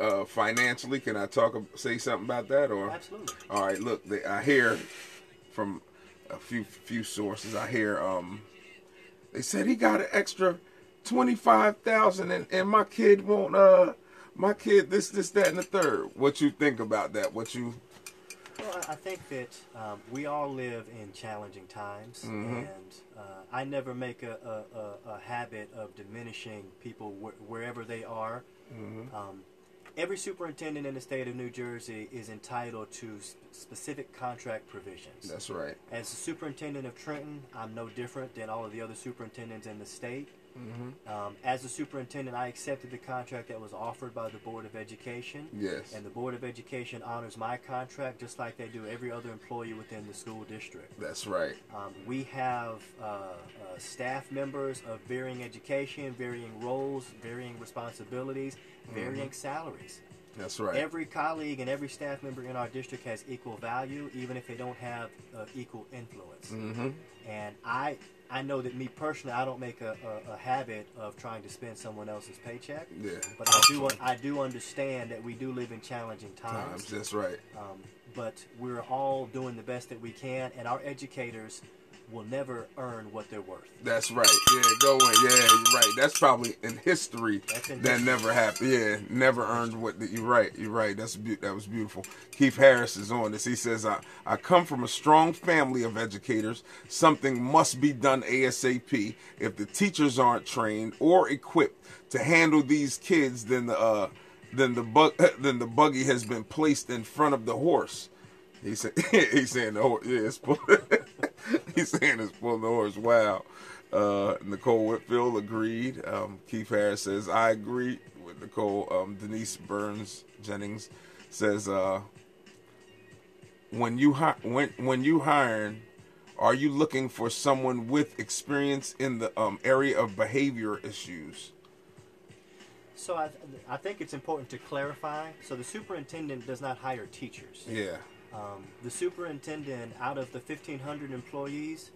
I financially, can I say something about that? Or absolutely. All right. Look, I hear from a few sources. I hear they said he got an extra 25,000 and my kid won't this, that, and the third. What you think about that? Well, I think that we all live in challenging times, and I never make a habit of diminishing people wherever they are. Every superintendent in the state of New Jersey is entitled to specific contract provisions. That's right. As the superintendent of Trenton, I'm no different than all of the other superintendents in the state. As a superintendent, I accepted the contract that was offered by the Board of Education. Yes. And the Board of Education honors my contract just like they do every other employee within the school district. That's right. We have staff members of varying education, varying roles, varying responsibilities, varying salaries. That's right. Every colleague and every staff member in our district has equal value, even if they don't have equal influence. And I know that me personally, I don't make a habit of trying to spend someone else's paycheck. Yeah. But I do understand that we do live in challenging times. That's right. But we're all doing the best that we can, and our educators will never earn what they're worth. That's right. Yeah, go in. Yeah, you're right. That's probably in history that never happened. Yeah, never earned what. You're right. You're right. That was beautiful. Keith Harris is on this. He says, I come from a strong family of educators. Something must be done ASAP. If the teachers aren't trained or equipped to handle these kids, then the buggy has been placed in front of the horse. He's saying the horse. Yeah, it's he's saying it's pulling the horse. Wow. Nicole Whitfield agreed. Keith Harris says, I agree with Nicole. Denise Burns Jennings says, when you hiring, are you looking for someone with experience in the area of behavior issues? So I think it's important to clarify. So the superintendent does not hire teachers. Yeah. The superintendent, out of the 1,500 employees,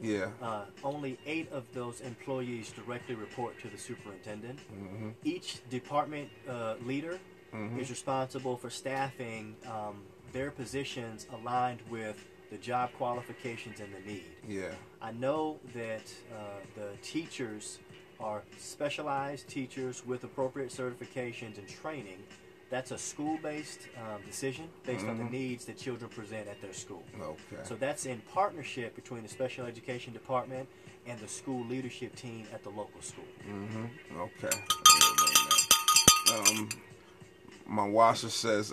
only 8 of those employees directly report to the superintendent. Each department leader is responsible for staffing their positions aligned with the job qualifications and the need. Yeah. I know that the teachers are specialized teachers with appropriate certifications and training, That's a school-based decision based on the needs that children present at their school. Okay. So that's in partnership between the special education department and the school leadership team at the local school. Okay. My washer says,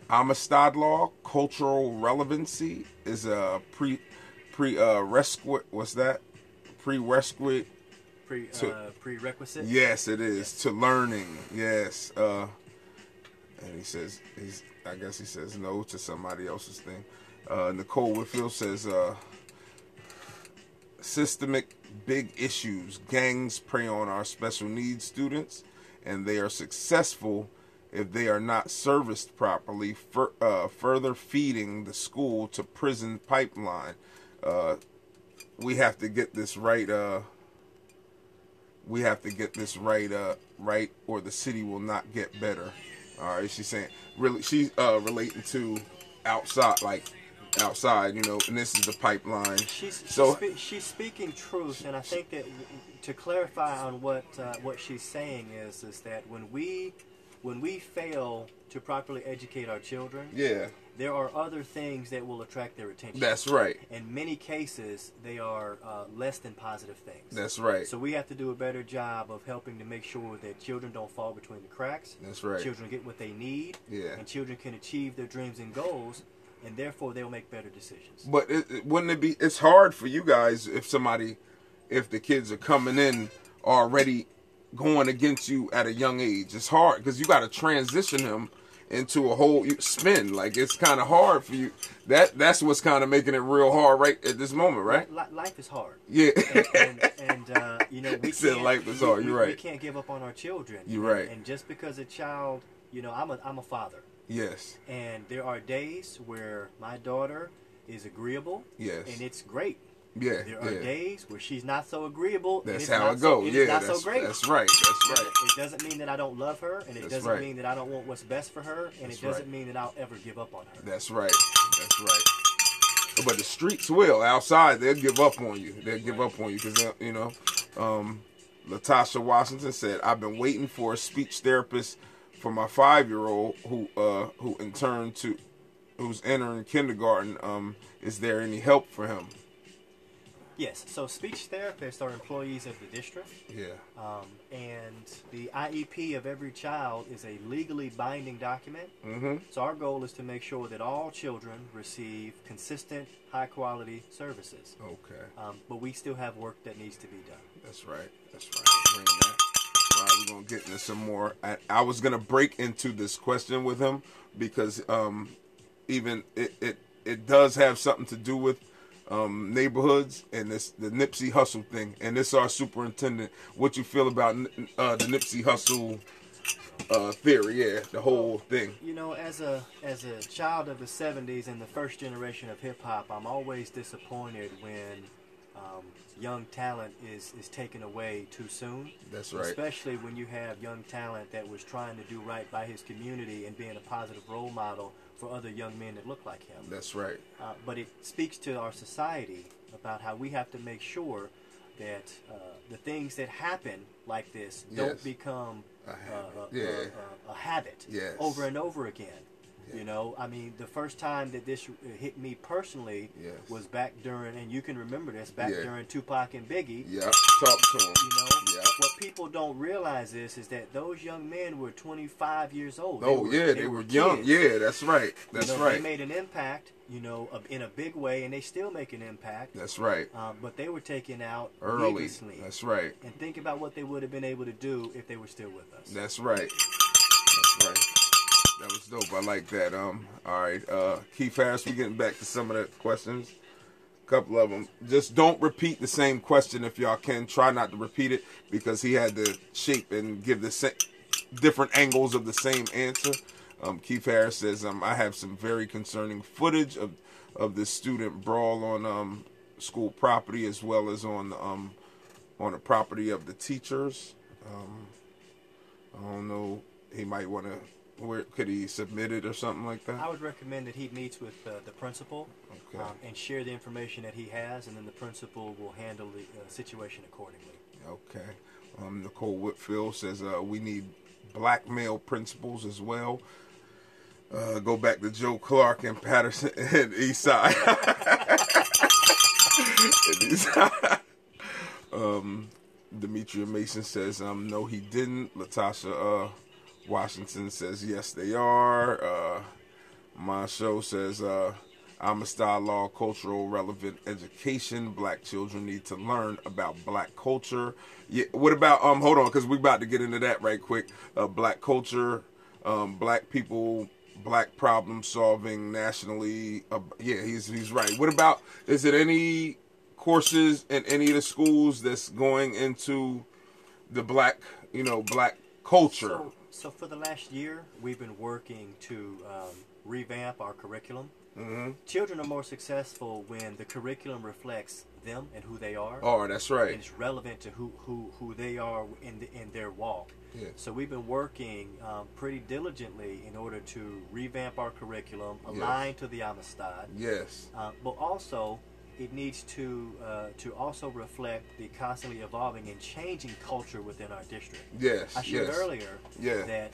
Amistad law, cultural relevancy is a prerequisite. What's that? Prerequisite. Prerequisite. Yes, it is to learning. Yes. And he says I guess he says no to somebody else's thing. Nicole Whitfield says, systemic big issues. Gangs prey on our special needs students, and they are successful if they are not serviced properly, further feeding the school to prison pipeline. We have to get this right. Right, or the city will not get better. All right, she's saying, really, she's relating to outside, you know, and this is the pipeline. She's speaking truth, and I think that to clarify on what she's saying is that when we fail to properly educate our children, there are other things that will attract their attention. That's right. In many cases, they are less than positive things. That's right. So we have to do a better job of helping to make sure that children don't fall between the cracks. That's right. Children get what they need. Yeah. And children can achieve their dreams and goals, and therefore they'll make better decisions. But wouldn't it be? It's hard for you guys if the kids are coming in already going against you at a young age. It's hard because you got to transition them into a whole spin. Like, it's kind of hard for you. That's what's kind of making it real hard right at this moment, right? Life is hard. Yeah. And you know, we said life is hard. You're right. We can't give up on our children. You're right. And just because a child, you know, I'm a father. Yes. And there are days where my daughter is agreeable. Yes. And it's great. Yeah. There are days where she's not so agreeable. That's how it goes. Yeah. Not so great. That's right. That's right. It doesn't mean that I don't love her, and it doesn't mean that I don't want what's best for her, and it doesn't mean that I'll ever give up on her. That's right. That's right. But the streets will. Outside, they'll give up on you. They'll give up on you because, you know, Latasha Washington said, I've been waiting for a speech therapist for my 5-year-old who's entering kindergarten. Is there any help for him? Yes, so speech therapists are employees of the district. Yeah. And the IEP of every child is a legally binding document. Mm-hmm. So our goal is to make sure that all children receive consistent, high-quality services. Okay. But we still have work that needs to be done. That's right. That's right. All right, we're going to get into some more. I was going to break into this question with him because even it does have something to do with neighborhoods and the Nipsey Hussle thing, and this our superintendent. What you feel about the Nipsey Hussle theory? Yeah, the whole thing. You know, as a child of the '70s and the first generation of hip hop, I'm always disappointed when young talent is taken away too soon. That's right. Especially when you have young talent that was trying to do right by his community and being a positive role model for other young men that look like him. That's right. But it speaks to our society about how we have to make sure that the things that happen like this don't become a habit over and over again. You know, I mean, the first time that this hit me personally was back during, and you can remember this, during Tupac and Biggie. Yeah, talk to them. You know, what people don't realize is that those young men were 25 years old. They were young. Kids. Yeah, that's right. That's right. They made an impact, you know, in a big way, and they still make an impact. That's right. But they were taken out early. needlessly. That's right. And think about what they would have been able to do if they were still with us. That's right. That's right. That was dope. I like that. All right. Keith Harris, we're getting back to some of the questions. A couple of them. Just don't repeat the same question if y'all can. Try not to repeat it because he had to shape and give the different angles of the same answer. Keith Harris says, I have some very concerning footage of this student brawl on school property as well as on the property of the teachers. I don't know. He might want to Where could he submit it or something like that? I would recommend that he meets with the principal Okay. and share the information that he has, and then the principal will handle the situation accordingly. Okay. Nicole Whitfield says we need black male principals as well. Go back to Joe Clark and Patterson and Eastside. Demetria Mason says no, he didn't. Latasha Washington says yes, they are. Moncho says Amistad Law, cultural relevant education. Black children need to learn about black culture. Yeah. What about hold on, because we're about to get into that right quick. Black culture, black people, black problem solving nationally. Yeah, he's right. What about, is it any courses in any of the schools that's going into the black, black culture? So for the last year, we've been working to revamp our curriculum. Mm-hmm. Children are more successful when the curriculum reflects them and who they are. Oh, that's right. And it's relevant to who they are in their walk. Yeah. So we've been working pretty diligently in order to revamp our curriculum, align to the Amistad. Yes. But also, it needs to also reflect the constantly evolving and changing culture within our district. Yes. I shared earlier Yeah. that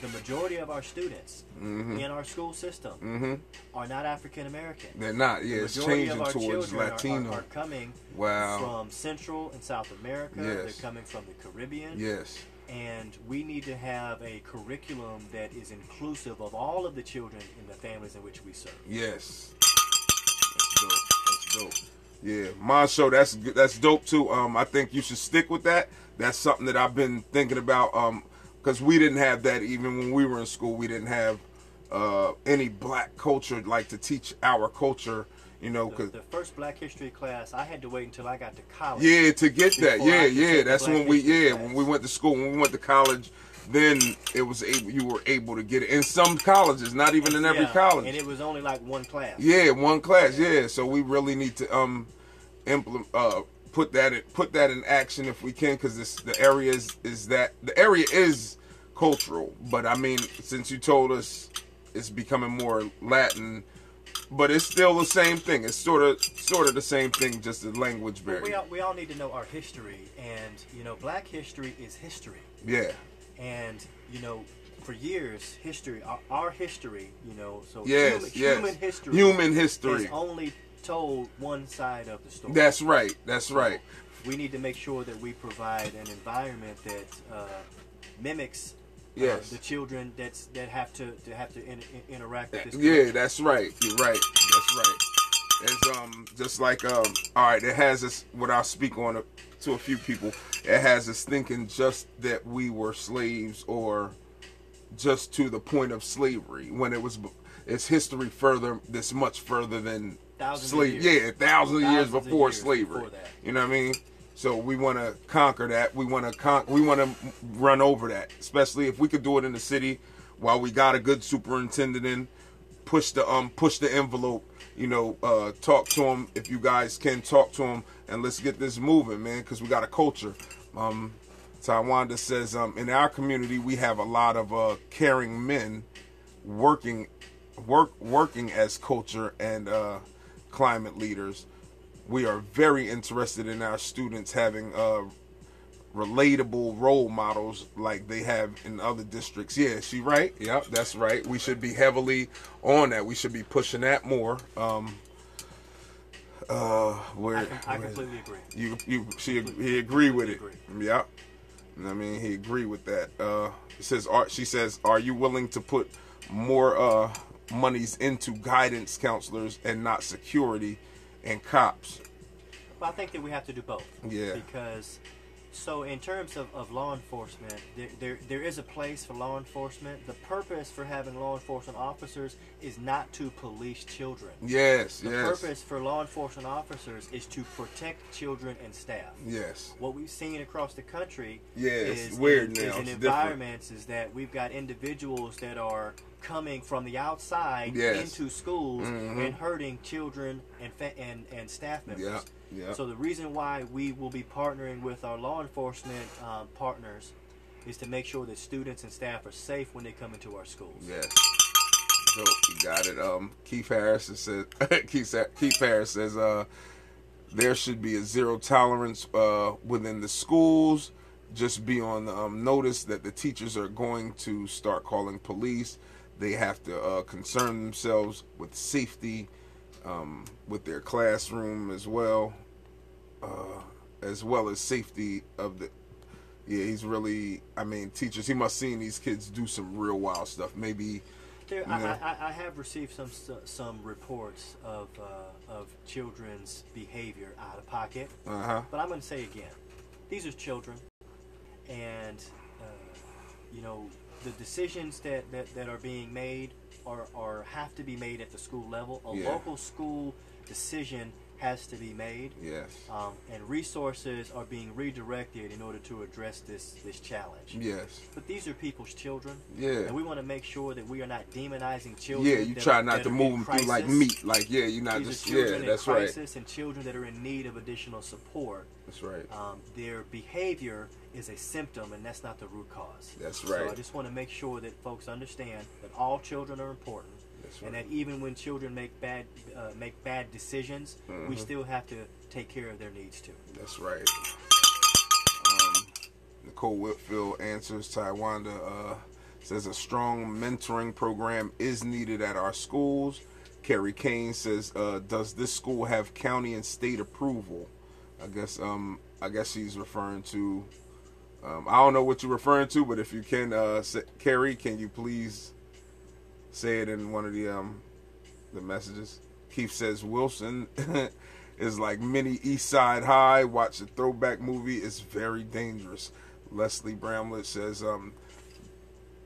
the majority of our students Mm-hmm. in our school system Mm-hmm. are not African American. They're not. Yeah, it's changing towards Latino. Are coming Wow. from Central and South America. Yes. They're coming from the Caribbean. Yes. And we need to have a curriculum that is inclusive of all of the children in the families in which we serve. Yes. That's dope. That's dope. Yeah, Moncho, that's dope too. I think you should stick with that. That's something that I've been thinking about. Because we didn't have that even when we were in school. We didn't have any black culture like to teach our culture. Cause the first Black History class, I had to wait until I got to college. Yeah, to get that. Yeah. That's when when we went to school. When we went to college, then you were able to get it in some colleges, not even in every college. And it was only like one class. Yeah, one class. Yeah, so we really need to implement put that in action if we can, because the area is cultural. But I mean, since you told us it's becoming more Latin. But it's still the same thing. It's sort of the same thing, just the language barrier. We all need to know our history, and Black history is history. Yeah. And for years, history, our history, so human history is only told one side of the story. That's right. We need to make sure that we provide an environment that mimics. Yes. The children that have to interact with this. Yeah, that's right. You're right. That's right. It's just like all right. It has us. What I'll speak on to a few people. It has us thinking just that we were slaves, or just to the point of slavery, when it's history further. This much further than slavery. Yeah, thousands of years before slavery. Before that. You know what I mean? So we want to conquer that. We want to run over that, especially if we could do it in the city while we got a good superintendent in. Push the envelope. Talk to him if you guys can. Talk to him, and let's get this moving, man. Because we got a culture. Taiwanda says in our community we have a lot of caring men working as culture and climate leaders. We are very interested in our students having relatable role models like they have in other districts. Yeah, she right? Yep, that's right. We should be heavily on that. We should be pushing that more. I completely agree. He agree with it. Yep. I mean, he agree with that. She says, are you willing to put more monies into guidance counselors and not security and cops? Well, I think that we have to do both. Yeah. Because, so in terms of law enforcement, there is a place for law enforcement. The purpose for having law enforcement officers is not to police children. Yes, The purpose for law enforcement officers is to protect children and staff. Yes. What we've seen across the country it's weird now. in environments is that we've got individuals that are coming from the outside into schools and hurting children and staff members. Yeah. Yeah. So the reason why we will be partnering with our law enforcement partners is to make sure that students and staff are safe when they come into our schools. Yes. So you got it. Keith Harris says. Keith Harris says there should be a zero tolerance within the schools. Just be on notice that the teachers are going to start calling police. They have to concern themselves with safety with their classroom as well as safety of the. Yeah, he's really. I mean, teachers. He must have seen these kids do some real wild stuff. Maybe. I have received some reports of children's behavior out of pocket. But I'm going to say again, these are children, and the decisions that are being made are have to be made at the school level. A local school decision has to be made. Yes. And resources are being redirected in order to address this challenge. Yes. But these are people's children. Yeah. And we want to make sure that we are not demonizing children. Yeah, you try not to move them through like meat. Like, yeah, you're not these just, are children yeah, that's in right. crisis and children that are in need of additional support. That's right. Their behavior is a symptom, and that's not the root cause. That's right. So I just want to make sure that folks understand that all children are important. Right. And that even when children make bad decisions, we still have to take care of their needs too. That's right. Nicole Whitfield answers. Taiwanda says a strong mentoring program is needed at our schools. Kerry Kane says, does this school have county and state approval? I guess she's referring to. I don't know what you're referring to, but if you can, Kerry, can you please say it in one of the messages? Keith says Wilson is like mini East Side High. Watch the throwback movie. It's very dangerous. Leslie Bramlett says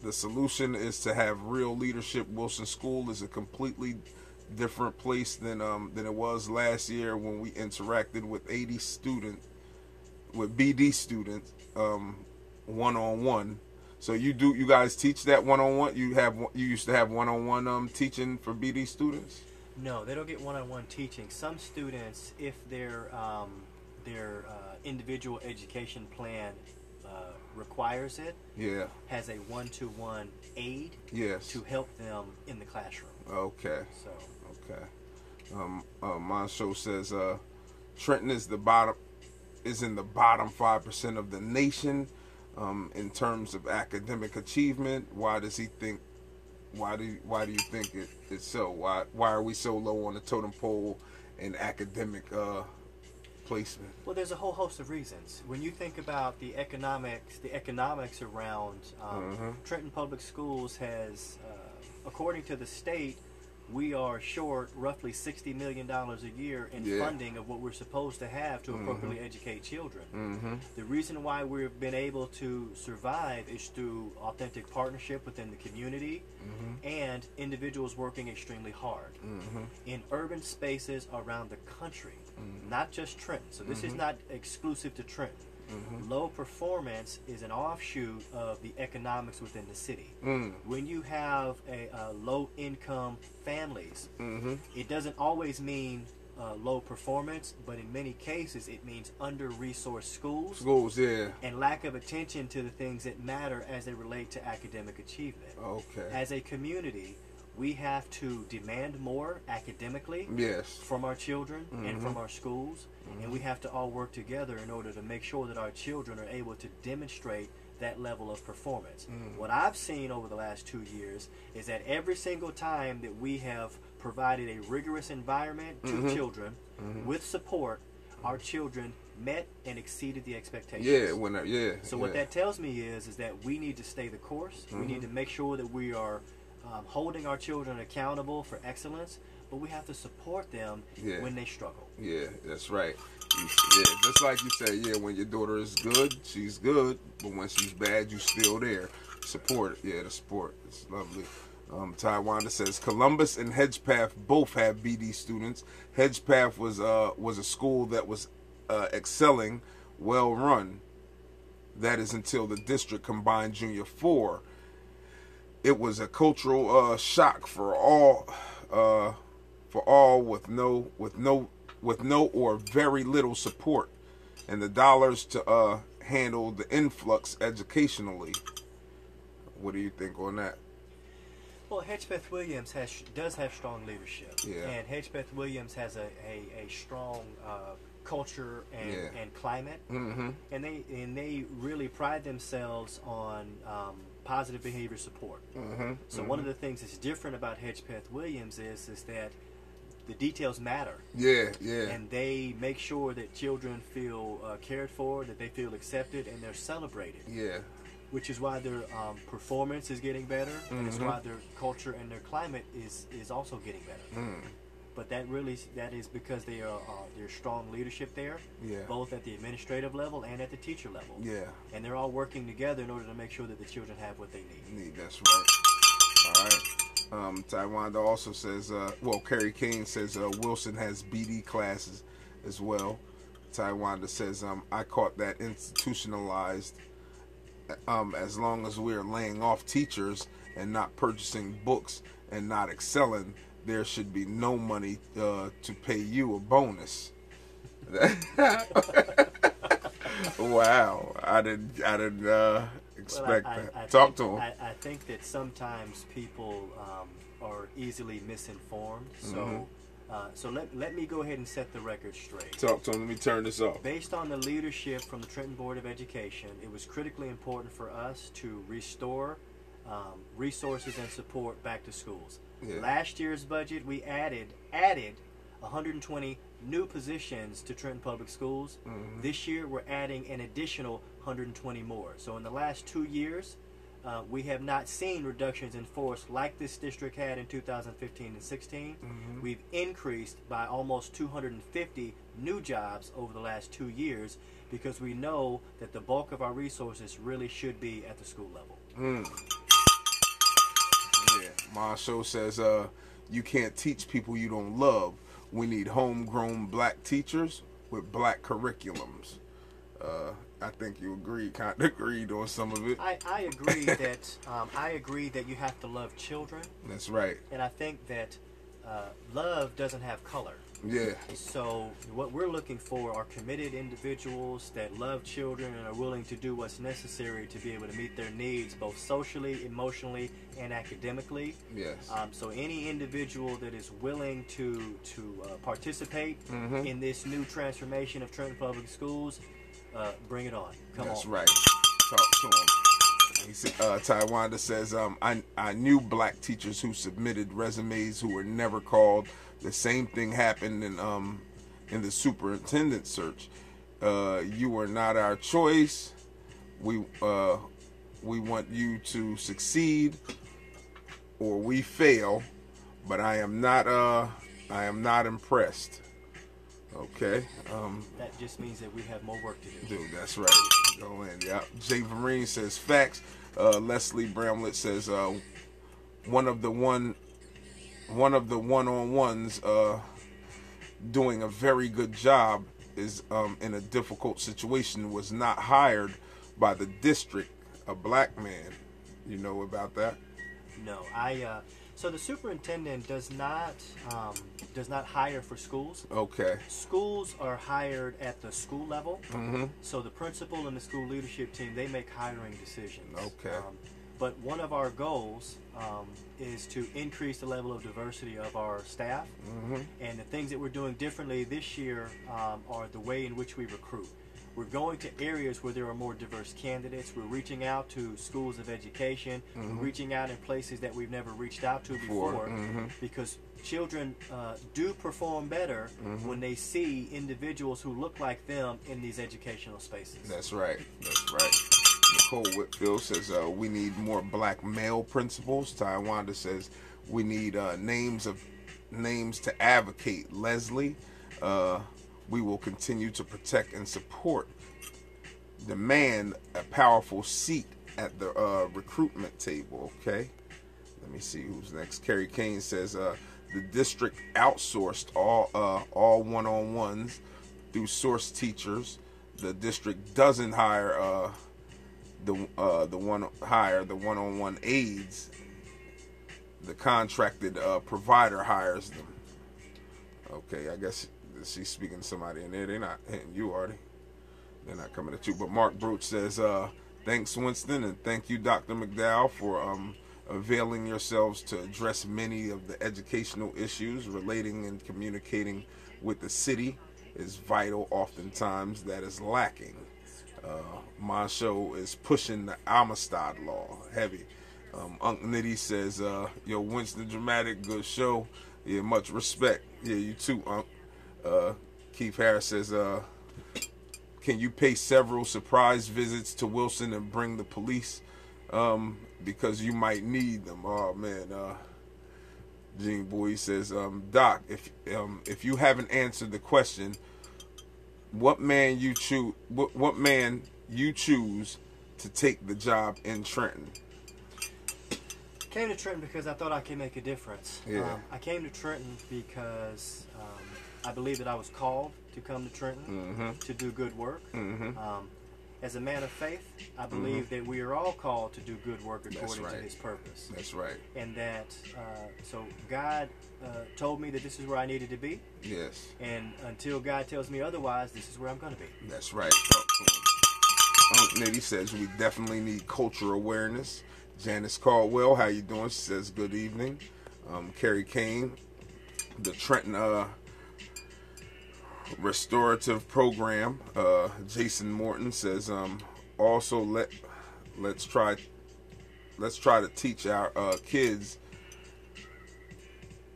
the solution is to have real leadership. Wilson School is a completely different place than it was last year when we interacted with 80 students, with BD students, one-on-one. So you guys teach that one-on-one? You used to have one-on-one teaching for BD students? No, they don't get one-on-one teaching. Some students, if their individual education plan requires it, has a one-to-one aide to help them in the classroom. Okay. Moncho says Trenton is in the bottom 5% of the nation. In terms of academic achievement. Why does he think? Why do you think it's so? Why are we so low on the totem pole in academic placement? Well, there's a whole host of reasons. When you think about the economics around Trenton Public Schools has, according to the state, we are short roughly $60 million a year in funding of what we're supposed to have to appropriately educate children. The reason why we've been able to survive is through authentic partnership within the community and individuals working extremely hard in urban spaces around the country, not just Trenton. So this is not exclusive to Trenton. Low performance is an offshoot of the economics within the city. When you have a low income families, it doesn't always mean low performance, but in many cases it means under-resourced schools, and lack of attention to the things that matter as they relate to academic achievement. As a community, we have to demand more academically from our children and from our schools, and we have to all work together in order to make sure that our children are able to demonstrate that level of performance. What I've seen over the last 2 years is that every single time that we have provided a rigorous environment to children with support, our children met and exceeded the expectations. So what that tells me is that we need to stay the course. We need to make sure that we are holding our children accountable for excellence, but we have to support them when they struggle. That's right. Just like you say, when your daughter is good, she's good, but when she's bad, you're still there. Support it. The support. It's lovely. Taiwanda says Columbus and Hedgepath both have BD students. Hedgepath was a school that was excelling, well run. That is until the district combined Junior 4. It was a cultural shock for all with no or very little support, and the dollars to handle the influx educationally. What do you think on that? Well, Hedgepeth Williams does have strong leadership, Yeah. and Hedgepeth Williams has a strong culture and climate, Mm-hmm. and they really pride themselves on positive behavior support. Mm-hmm. So one of the things that's different about Hedgepeth Williams is that the details matter. Yeah. And they make sure that children feel cared for, that they feel accepted, and they're celebrated. Yeah. Which is why their performance is getting better, and it's why their culture and their climate is also getting better. But that is because they are there's strong leadership there, Yeah. both at the administrative level and at the teacher level. Yeah. And they're all working together in order to make sure that the children have what they need. That's right. All right. Taiwanda also says, Kerry Kane says Wilson has BD classes as well. Taiwanda says, I caught that institutionalized. As long as we're laying off teachers and not purchasing books and not excelling, there should be no money to pay you a bonus. Wow, I didn't expect that. Talk to him. I think that sometimes people are easily misinformed. So let me go ahead and set the record straight. Talk to him. Let me turn this off. Based on the leadership from the Trenton Board of Education, it was critically important for us to restore resources and support back to schools. Yeah. Last year's budget, we added 120 new positions to Trenton Public Schools. This year, we're adding an additional 120 more. So in the last 2 years, we have not seen reductions in force like this district had in 2015 and 16. We've increased by almost 250 new jobs over the last 2 years because we know that the bulk of our resources really should be at the school level. Yeah, Marshall says, you can't teach people you don't love. We need homegrown black teachers with black curriculums. I think you kind of agreed on some of it. I agree that I agree that you have to love children. That's right. And I think that love doesn't have color. Yeah. So what we're looking for are committed individuals that love children and are willing to do what's necessary to be able to meet their needs, both socially, emotionally, and academically. Yes. So any individual that is willing to participate in this new transformation of Trenton Public Schools, bring it on. Come on. That's right. Talk to him. He said, Taiwanda says, I knew black teachers who submitted resumes who were never called. The same thing happened in the superintendent search. You were not our choice. We want you to succeed or we fail, but I am not impressed. Okay. That just means that we have more work to do. Dude, that's right. Go in. Yeah. Jay Vereen says facts. Leslie Bramlett says one of the one-on-ones doing a very good job is in a difficult situation was not hired by the district, a black man. You know about that? No, so the superintendent does not hire for schools. Okay. Schools are hired at the school level. So the principal and the school leadership team, they make hiring decisions. Okay. But one of our goals is to increase the level of diversity of our staff. And the things that we're doing differently this year are the way in which we recruit. We're going to areas where there are more diverse candidates. We're reaching out to schools of education. We're reaching out in places that we've never reached out to before. Because children do perform better when they see individuals who look like them in these educational spaces. That's right. That's right. Nicole Whitfield says we need more black male principals. Taiwanda says we need names to advocate. Leslie, we will continue to protect and support. Demand a powerful seat at the recruitment table. Okay. Let me see who's next. Kerry Kane says the district outsourced all one-on-ones through source teachers. The district doesn't hire the one-on-one aides. The contracted provider hires them. Okay, I guess she's speaking to somebody in there. They're not hitting you, are they? They're not coming at you. But Mark Brooch says, thanks, Winston, and thank you, Dr. McDowell, for availing yourselves to address many of the educational issues relating and communicating with the city is vital. Oftentimes that is lacking. My show is pushing the Amistad law heavy. Unc Nitty says, yo, Winston Dramatic, good show. Yeah, much respect. Yeah, you too, Unc. Keith Harris says, can you pay several surprise visits to Wilson and bring the police? Because you might need them. Oh man. Gene Boy says, Doc, if you haven't answered the question, what man you choose to take the job in Trenton? Came to Trenton because I thought I could make a difference. Yeah. I came to Trenton because I believe that I was called to come to Trenton to do good work. As a man of faith, I believe that we are all called to do good work according to His purpose. That's right. And that, so God told me that this is where I needed to be. Yes. And until God tells me otherwise, this is where I'm going to be. That's right. Unc Nitty says we definitely need cultural awareness. Janice Caldwell, how you doing? She says good evening. Carrie Kane, the Trenton Restorative Program. Jason Morton says also let's try to teach our kids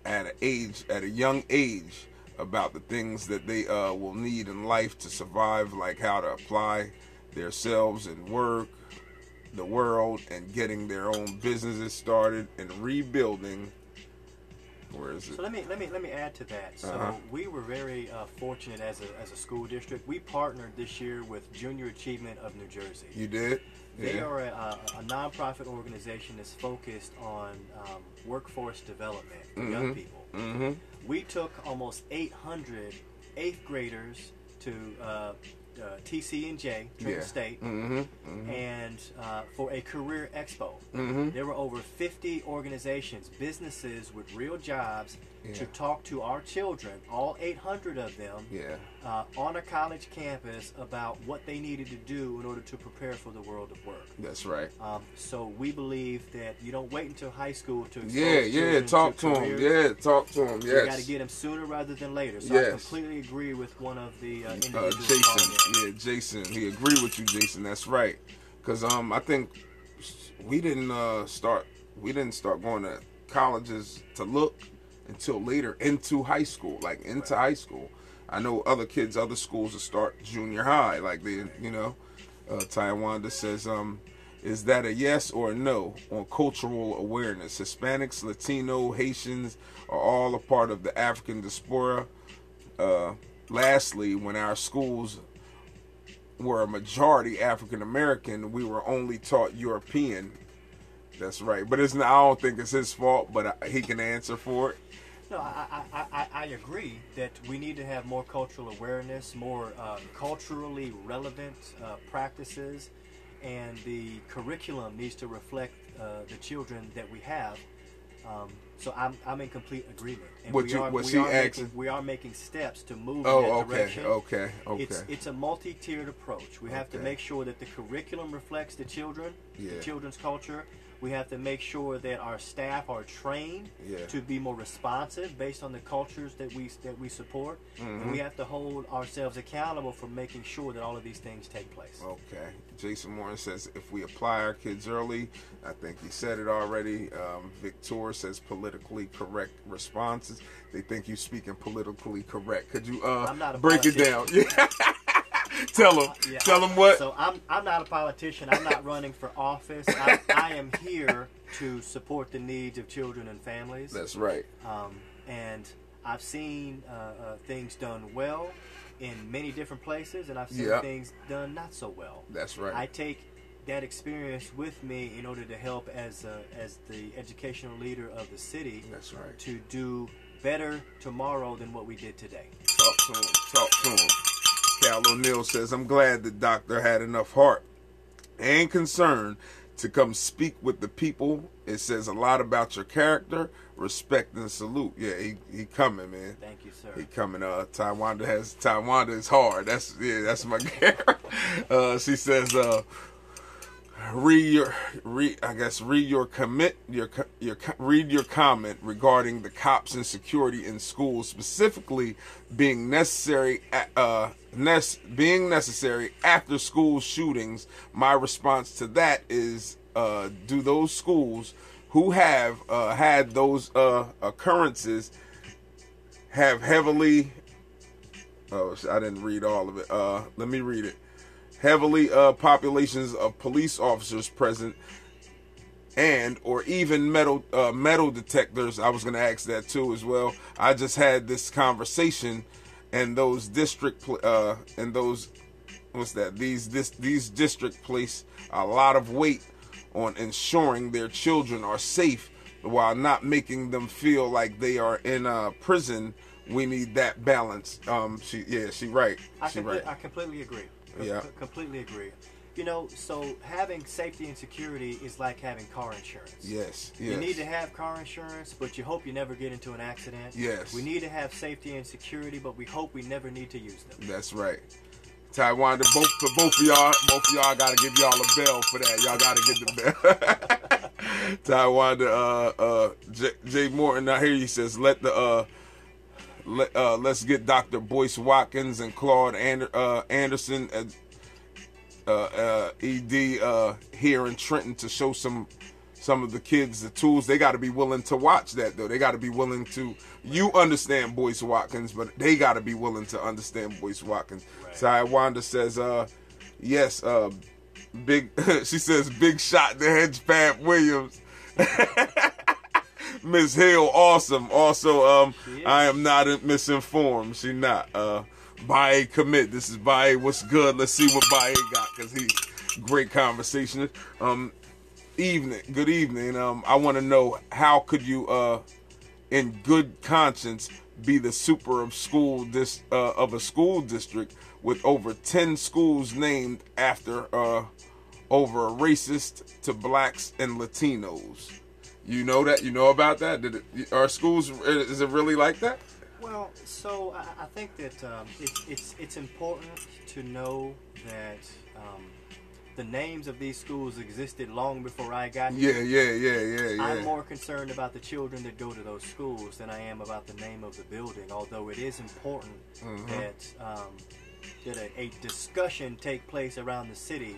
at a young age about the things that they will need in life to survive, like how to apply themselves in work, the world, and getting their own businesses started and rebuilding. Where is it? So let me add to that. So we were very fortunate as a school district. We partnered this year with Junior Achievement of New Jersey. You did? They are a nonprofit organization that's focused on workforce development for young people. We took almost 800 8th graders to TC&J, Trenton State, and for a career expo. There were over 50 organizations, businesses with real jobs to talk to our children, all 800 of them, on a college campus about what they needed to do in order to prepare for the world of work. That's right. So we believe that you don't wait until high school to talk to them. Yeah, talk to them. Yes. You got to get them sooner rather than later. So I completely agree with one of the individuals. Jason. Yeah, Jason. He agreed with you, Jason. That's right. Because I think we didn't start going to colleges to look until later into high school, high school. I know other kids, other schools will start junior high, like they, Taiwanda says, is that a yes or a no on cultural awareness? Hispanics, Latino, Haitians are all a part of the African diaspora. Lastly, when our schools were a majority African American, we were only taught European. That's right, but I don't think it's his fault, but he can answer for it. No, I agree that we need to have more cultural awareness, more culturally relevant practices, and the curriculum needs to reflect the children that we have. So I'm in complete agreement. And we are making steps to move in that direction. Okay. It's a multi-tiered approach. We have to make sure that the curriculum reflects the children, the children's culture. We have to make sure that our staff are trained to be more responsive based on the cultures that we support. And we have to hold ourselves accountable for making sure that all of these things take place. Okay. Jason Morton says if we apply our kids early, I think he said it already. Victor says politically correct responses. They think you speaking politically correct. Could you break it down? Tell them what. So I'm not a politician. I'm not running for office. I am here to support the needs of children and families. That's right. And I've seen things done well in many different places, and I've seen things done not so well. That's right. I take that experience with me in order to help as the educational leader of the city. That's right. To do better tomorrow than what we did today. Talk to him. Cal O'Neill says, I'm glad the doctor had enough heart and concern to come speak with the people. It says a lot about your character, respect, and salute. Yeah, he coming, man. Thank you, sir. He coming. Taiwanda is hard. That's my girl. She says, read your comment regarding the cops and security in schools, specifically being necessary after school shootings. My response to that is, do those schools who have had those occurrences have heavily, I didn't read all of it, let me read it, heavily populations of police officers present, and or even metal detectors? I was going to ask that too as well. I just had this conversation, and those district these district place a lot of weight on ensuring their children are safe while not making them feel like they are in prison. We need that balance. She right. I completely agree. Yeah. Completely agree. You know, so having safety and security is like having car insurance. Yes. You need to have car insurance, but you hope you never get into an accident. Yes. We need to have safety and security, but we hope we never need to use them. That's right. Taiwan, both of y'all gotta give y'all a bell for that. Y'all gotta get the bell. Taiwan, Jay Morton, I hear he says, let's get Dr. Boyce Watkins and Claude Anderson, ED, here in Trenton to show some of the kids the tools. They got to be willing to watch that, though. They got to be willing to. You understand Boyce Watkins, but they got to be willing to understand Boyce Watkins. Right. So Wanda says, yes, big. She says, big shot to Hedge Pat Williams. Miss Hill, awesome. Also, I am not misinformed. She not. Bae commit. This is Bae. What's good? Let's see what Bae got, because he's great conversation. Good evening. I want to know, how could you, in good conscience, be the super of a school district with over 10 schools named after over racist to blacks and Latinos? You know that? You know about that? Are schools, is it really like that? Well, so I think that it's important to know that the names of these schools existed long before I got here. Yeah. I'm more concerned about the children that go to those schools than I am about the name of the building, although it is important that a discussion take place around the city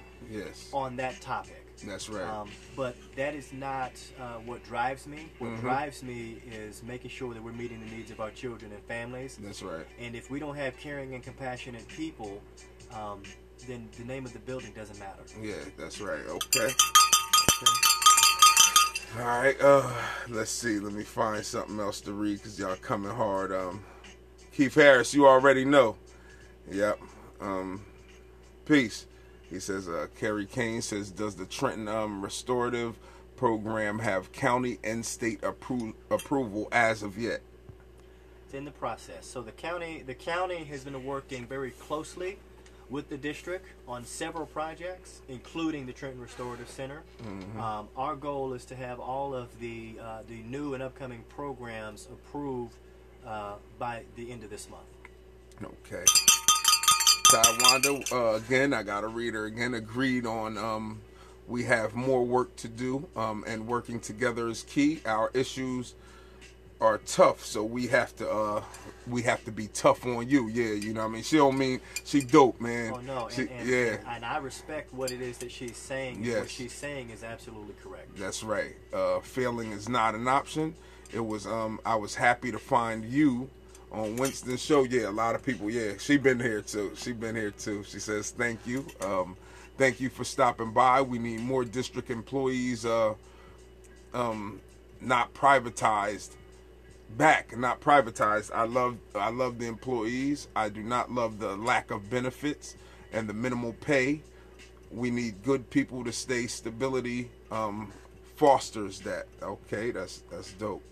on that topic. That's right. But that is not what drives me. What drives me is making sure that we're meeting the needs of our children and families. That's right. And if we don't have caring and compassionate people, then the name of the building doesn't matter. Yeah, that's right. Okay. All right. Let's see. Let me find something else to read, because y'all coming hard. Keith Harris, you already know. Yep. Peace. He says, Kerry Kane says, does the Trenton Restorative Program have county and state approval as of yet? It's in the process. So the county has been working very closely with the district on several projects, including the Trenton Restorative Center. Our goal is to have all of the new and upcoming programs approved by the end of this month. Okay. Taiwanda, again, I gotta read her again, agreed on we have more work to do, and working together is key. Our issues are tough, so we have to be tough on you. Yeah, you know what I mean? She don't mean, she dope, man. Oh no, and I respect what it is that she's saying. Yes. What she's saying is absolutely correct. That's right. Failing is not an option. It was I was happy to find you on Winston's show. Yeah, a lot of people. Yeah, she been here too. She says thank you. Thank you for stopping by. We need more district employees. Not privatized. Not privatized. I love the employees. I do not love the lack of benefits and the minimal pay. We need good people to stay. Stability fosters that. Okay, that's dope.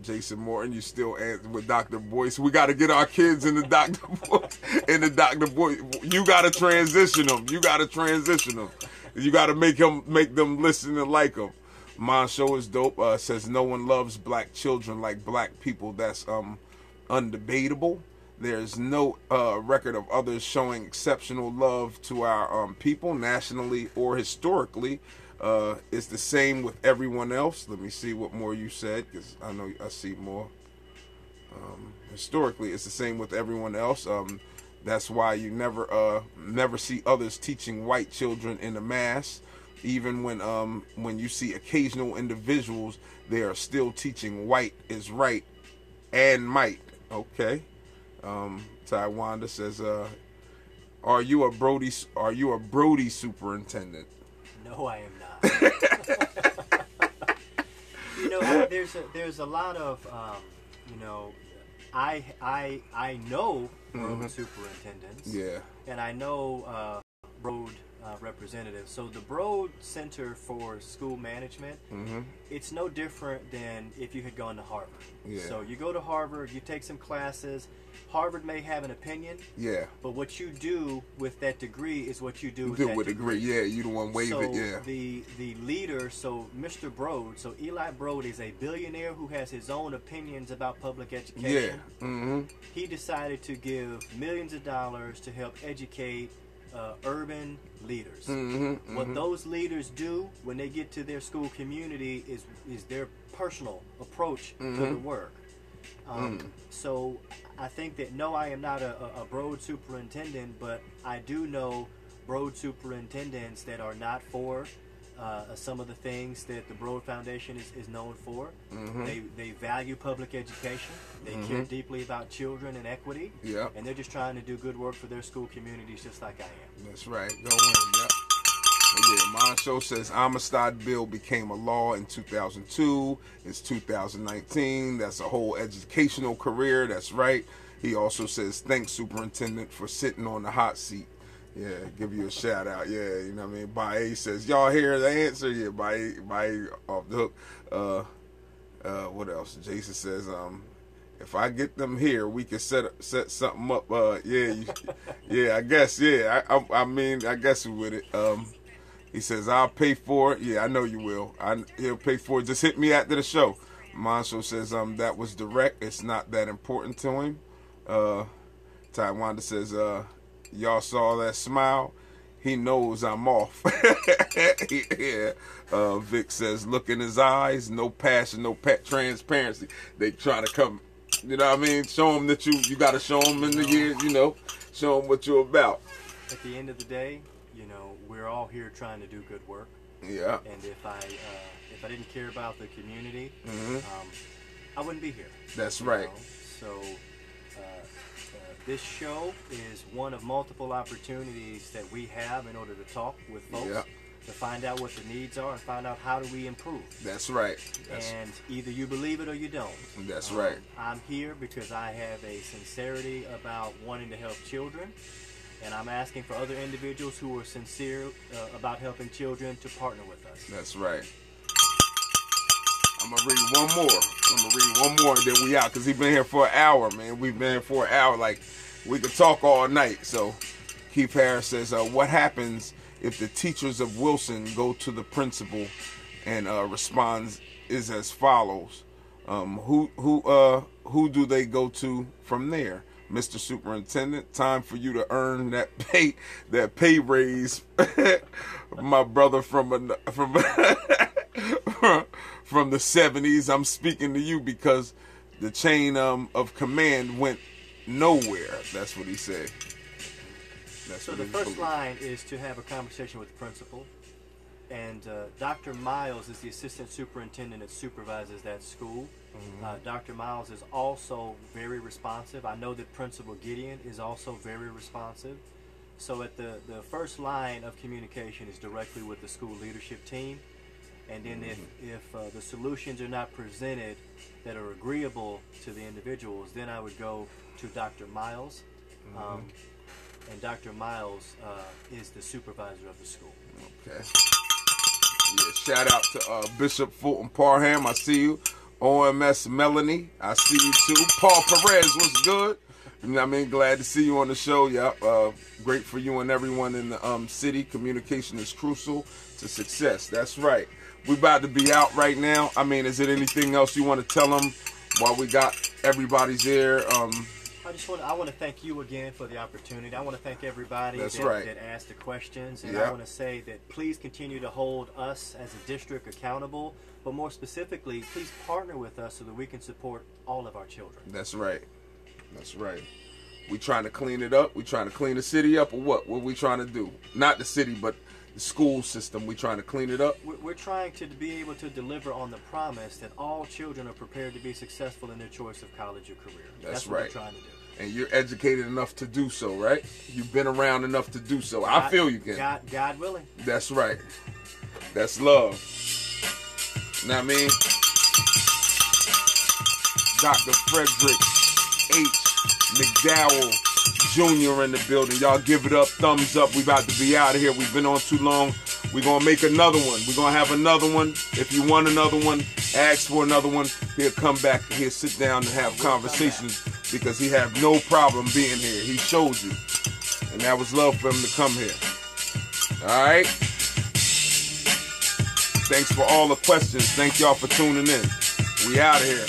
Jason Morton, you still with Dr. Boyce. We got to get our kids in the Dr. Boyce. You got to transition them. You got to make them listen and like him. My show is dope. Says no one loves black children like black people. That's undebatable. There's no record of others showing exceptional love to our people, nationally or historically. It's the same with everyone else. Let me see what more you said, because I know I see more. Historically, it's the same with everyone else. That's why you never see others teaching white children in the mass. Even when you see occasional individuals, they are still teaching white is right and might. Okay. Taiwanda says, "Are you a Brody superintendent?" No, I am not. You know, there's a lot of you know, I know road superintendents. Yeah. And I know road representatives. So the Broad Center for School Management, it's no different than if you had gone to Harvard. Yeah. So you go to Harvard, you take some classes. Harvard may have an opinion. Yeah. But what you do with that degree is what you do with that degree. Yeah, you the one wave it. Yeah. The leader, so Mr. Broad, so Eli Broad is a billionaire who has his own opinions about public education. Yeah. He decided to give millions of dollars to help educate urban leaders. What those leaders do when they get to their school community is their personal approach to the work. So I think that no, I am not a Broad superintendent, but I do know Broad superintendents that are not for some of the things that the Broad Foundation is known for. They value public education. They care deeply about children and equity. Yeah. And they're just trying to do good work for their school communities just like I am. That's right. Go in. Yep. Yeah, my show says Amistad Bill became a law in 2002. It's 2019. That's a whole educational career. That's right. He also says, thanks, Superintendent, for sitting on the hot seat. Yeah, give you a shout out. Yeah, you know what I mean? Bae says, y'all hear the answer? Yeah, Bae off the hook. What else? Jason says, if I get them here, we can set something up. Yeah, I guess. Yeah, I mean, I guess we with it. He says, I'll pay for it. Yeah, I know you will. He'll pay for it. Just hit me after the show. Manso says, that was direct. It's not that important to him. Taiwanda says, y'all saw that smile? He knows I'm off. Yeah. Vic says, look in his eyes. No passion, no transparency. They trying to come, you know what I mean? Show him that you got to show him in the years, you know. Show him what you're about. At the end of the day, you know, we're all here trying to do good work. Yeah. And if I didn't care about the community, I wouldn't be here. That's right. Know? So this show is one of multiple opportunities that we have in order to talk with folks, to find out what the needs are and find out how do we improve. That's right. And either you believe it or you don't. That's right. I'm here because I have a sincerity about wanting to help children. And I'm asking for other individuals who are sincere about helping children to partner with us. That's right. I'm going to read one more, and then we out. Because he's been here for an hour, man. We've been here for an hour. Like, we could talk all night. So, Keith Harris says, what happens if the teachers of Wilson go to the principal and responds is as follows. Who do they go to from there? Mr. Superintendent, time for you to earn that pay raise. My brother from the 70s, I'm speaking to you because the chain of command went nowhere. That's what he said. So the first line is to have a conversation with the principal. And Dr. Miles is the assistant superintendent that supervises that school. Dr. Miles is also very responsive. I know that Principal Gideon is also very responsive. So at the first line of communication is directly with the school leadership team. And then if the solutions are not presented that are agreeable to the individuals, then I would go to Dr. Miles. And Dr. Miles is the supervisor of the school. Okay. Yeah, shout out to Bishop Fulton Parham. I see you. OMS Melanie, I see you too. Paul Perez, what's good? You know what I mean? Glad to see you on the show. Yep. Great for you and everyone in the city. Communication is crucial to success. That's right. We about to be out right now. I mean, is there anything else you want to tell them while we got everybody's there? I want to thank you again for the opportunity. I want to thank everybody that asked the questions, and I want to say that please continue to hold us as a district accountable, but more specifically, please partner with us so that we can support all of our children. That's right. That's right. We trying to clean it up. We trying to clean the city up, or what? What we trying to do? Not the city, but the school system. We trying to clean it up. We're trying to be able to deliver on the promise that all children are prepared to be successful in their choice of college or career. That's what we're trying to do. And you're educated enough to do so, right? You've been around enough to do so. I feel you can. God willing. That's right. That's love. You know what I mean? Dr. Fredrick H. McDowell Jr. in the building. Y'all give it up. Thumbs up. We about to be out of here. We've been on too long. We're going to make another one. We're going to have another one. If you want another one, ask for another one. He'll come back. He'll sit down and have conversations because he have no problem being here. He showed you. And that was love for him to come here. All right? Thanks for all the questions. Thank y'all for tuning in. We out of here.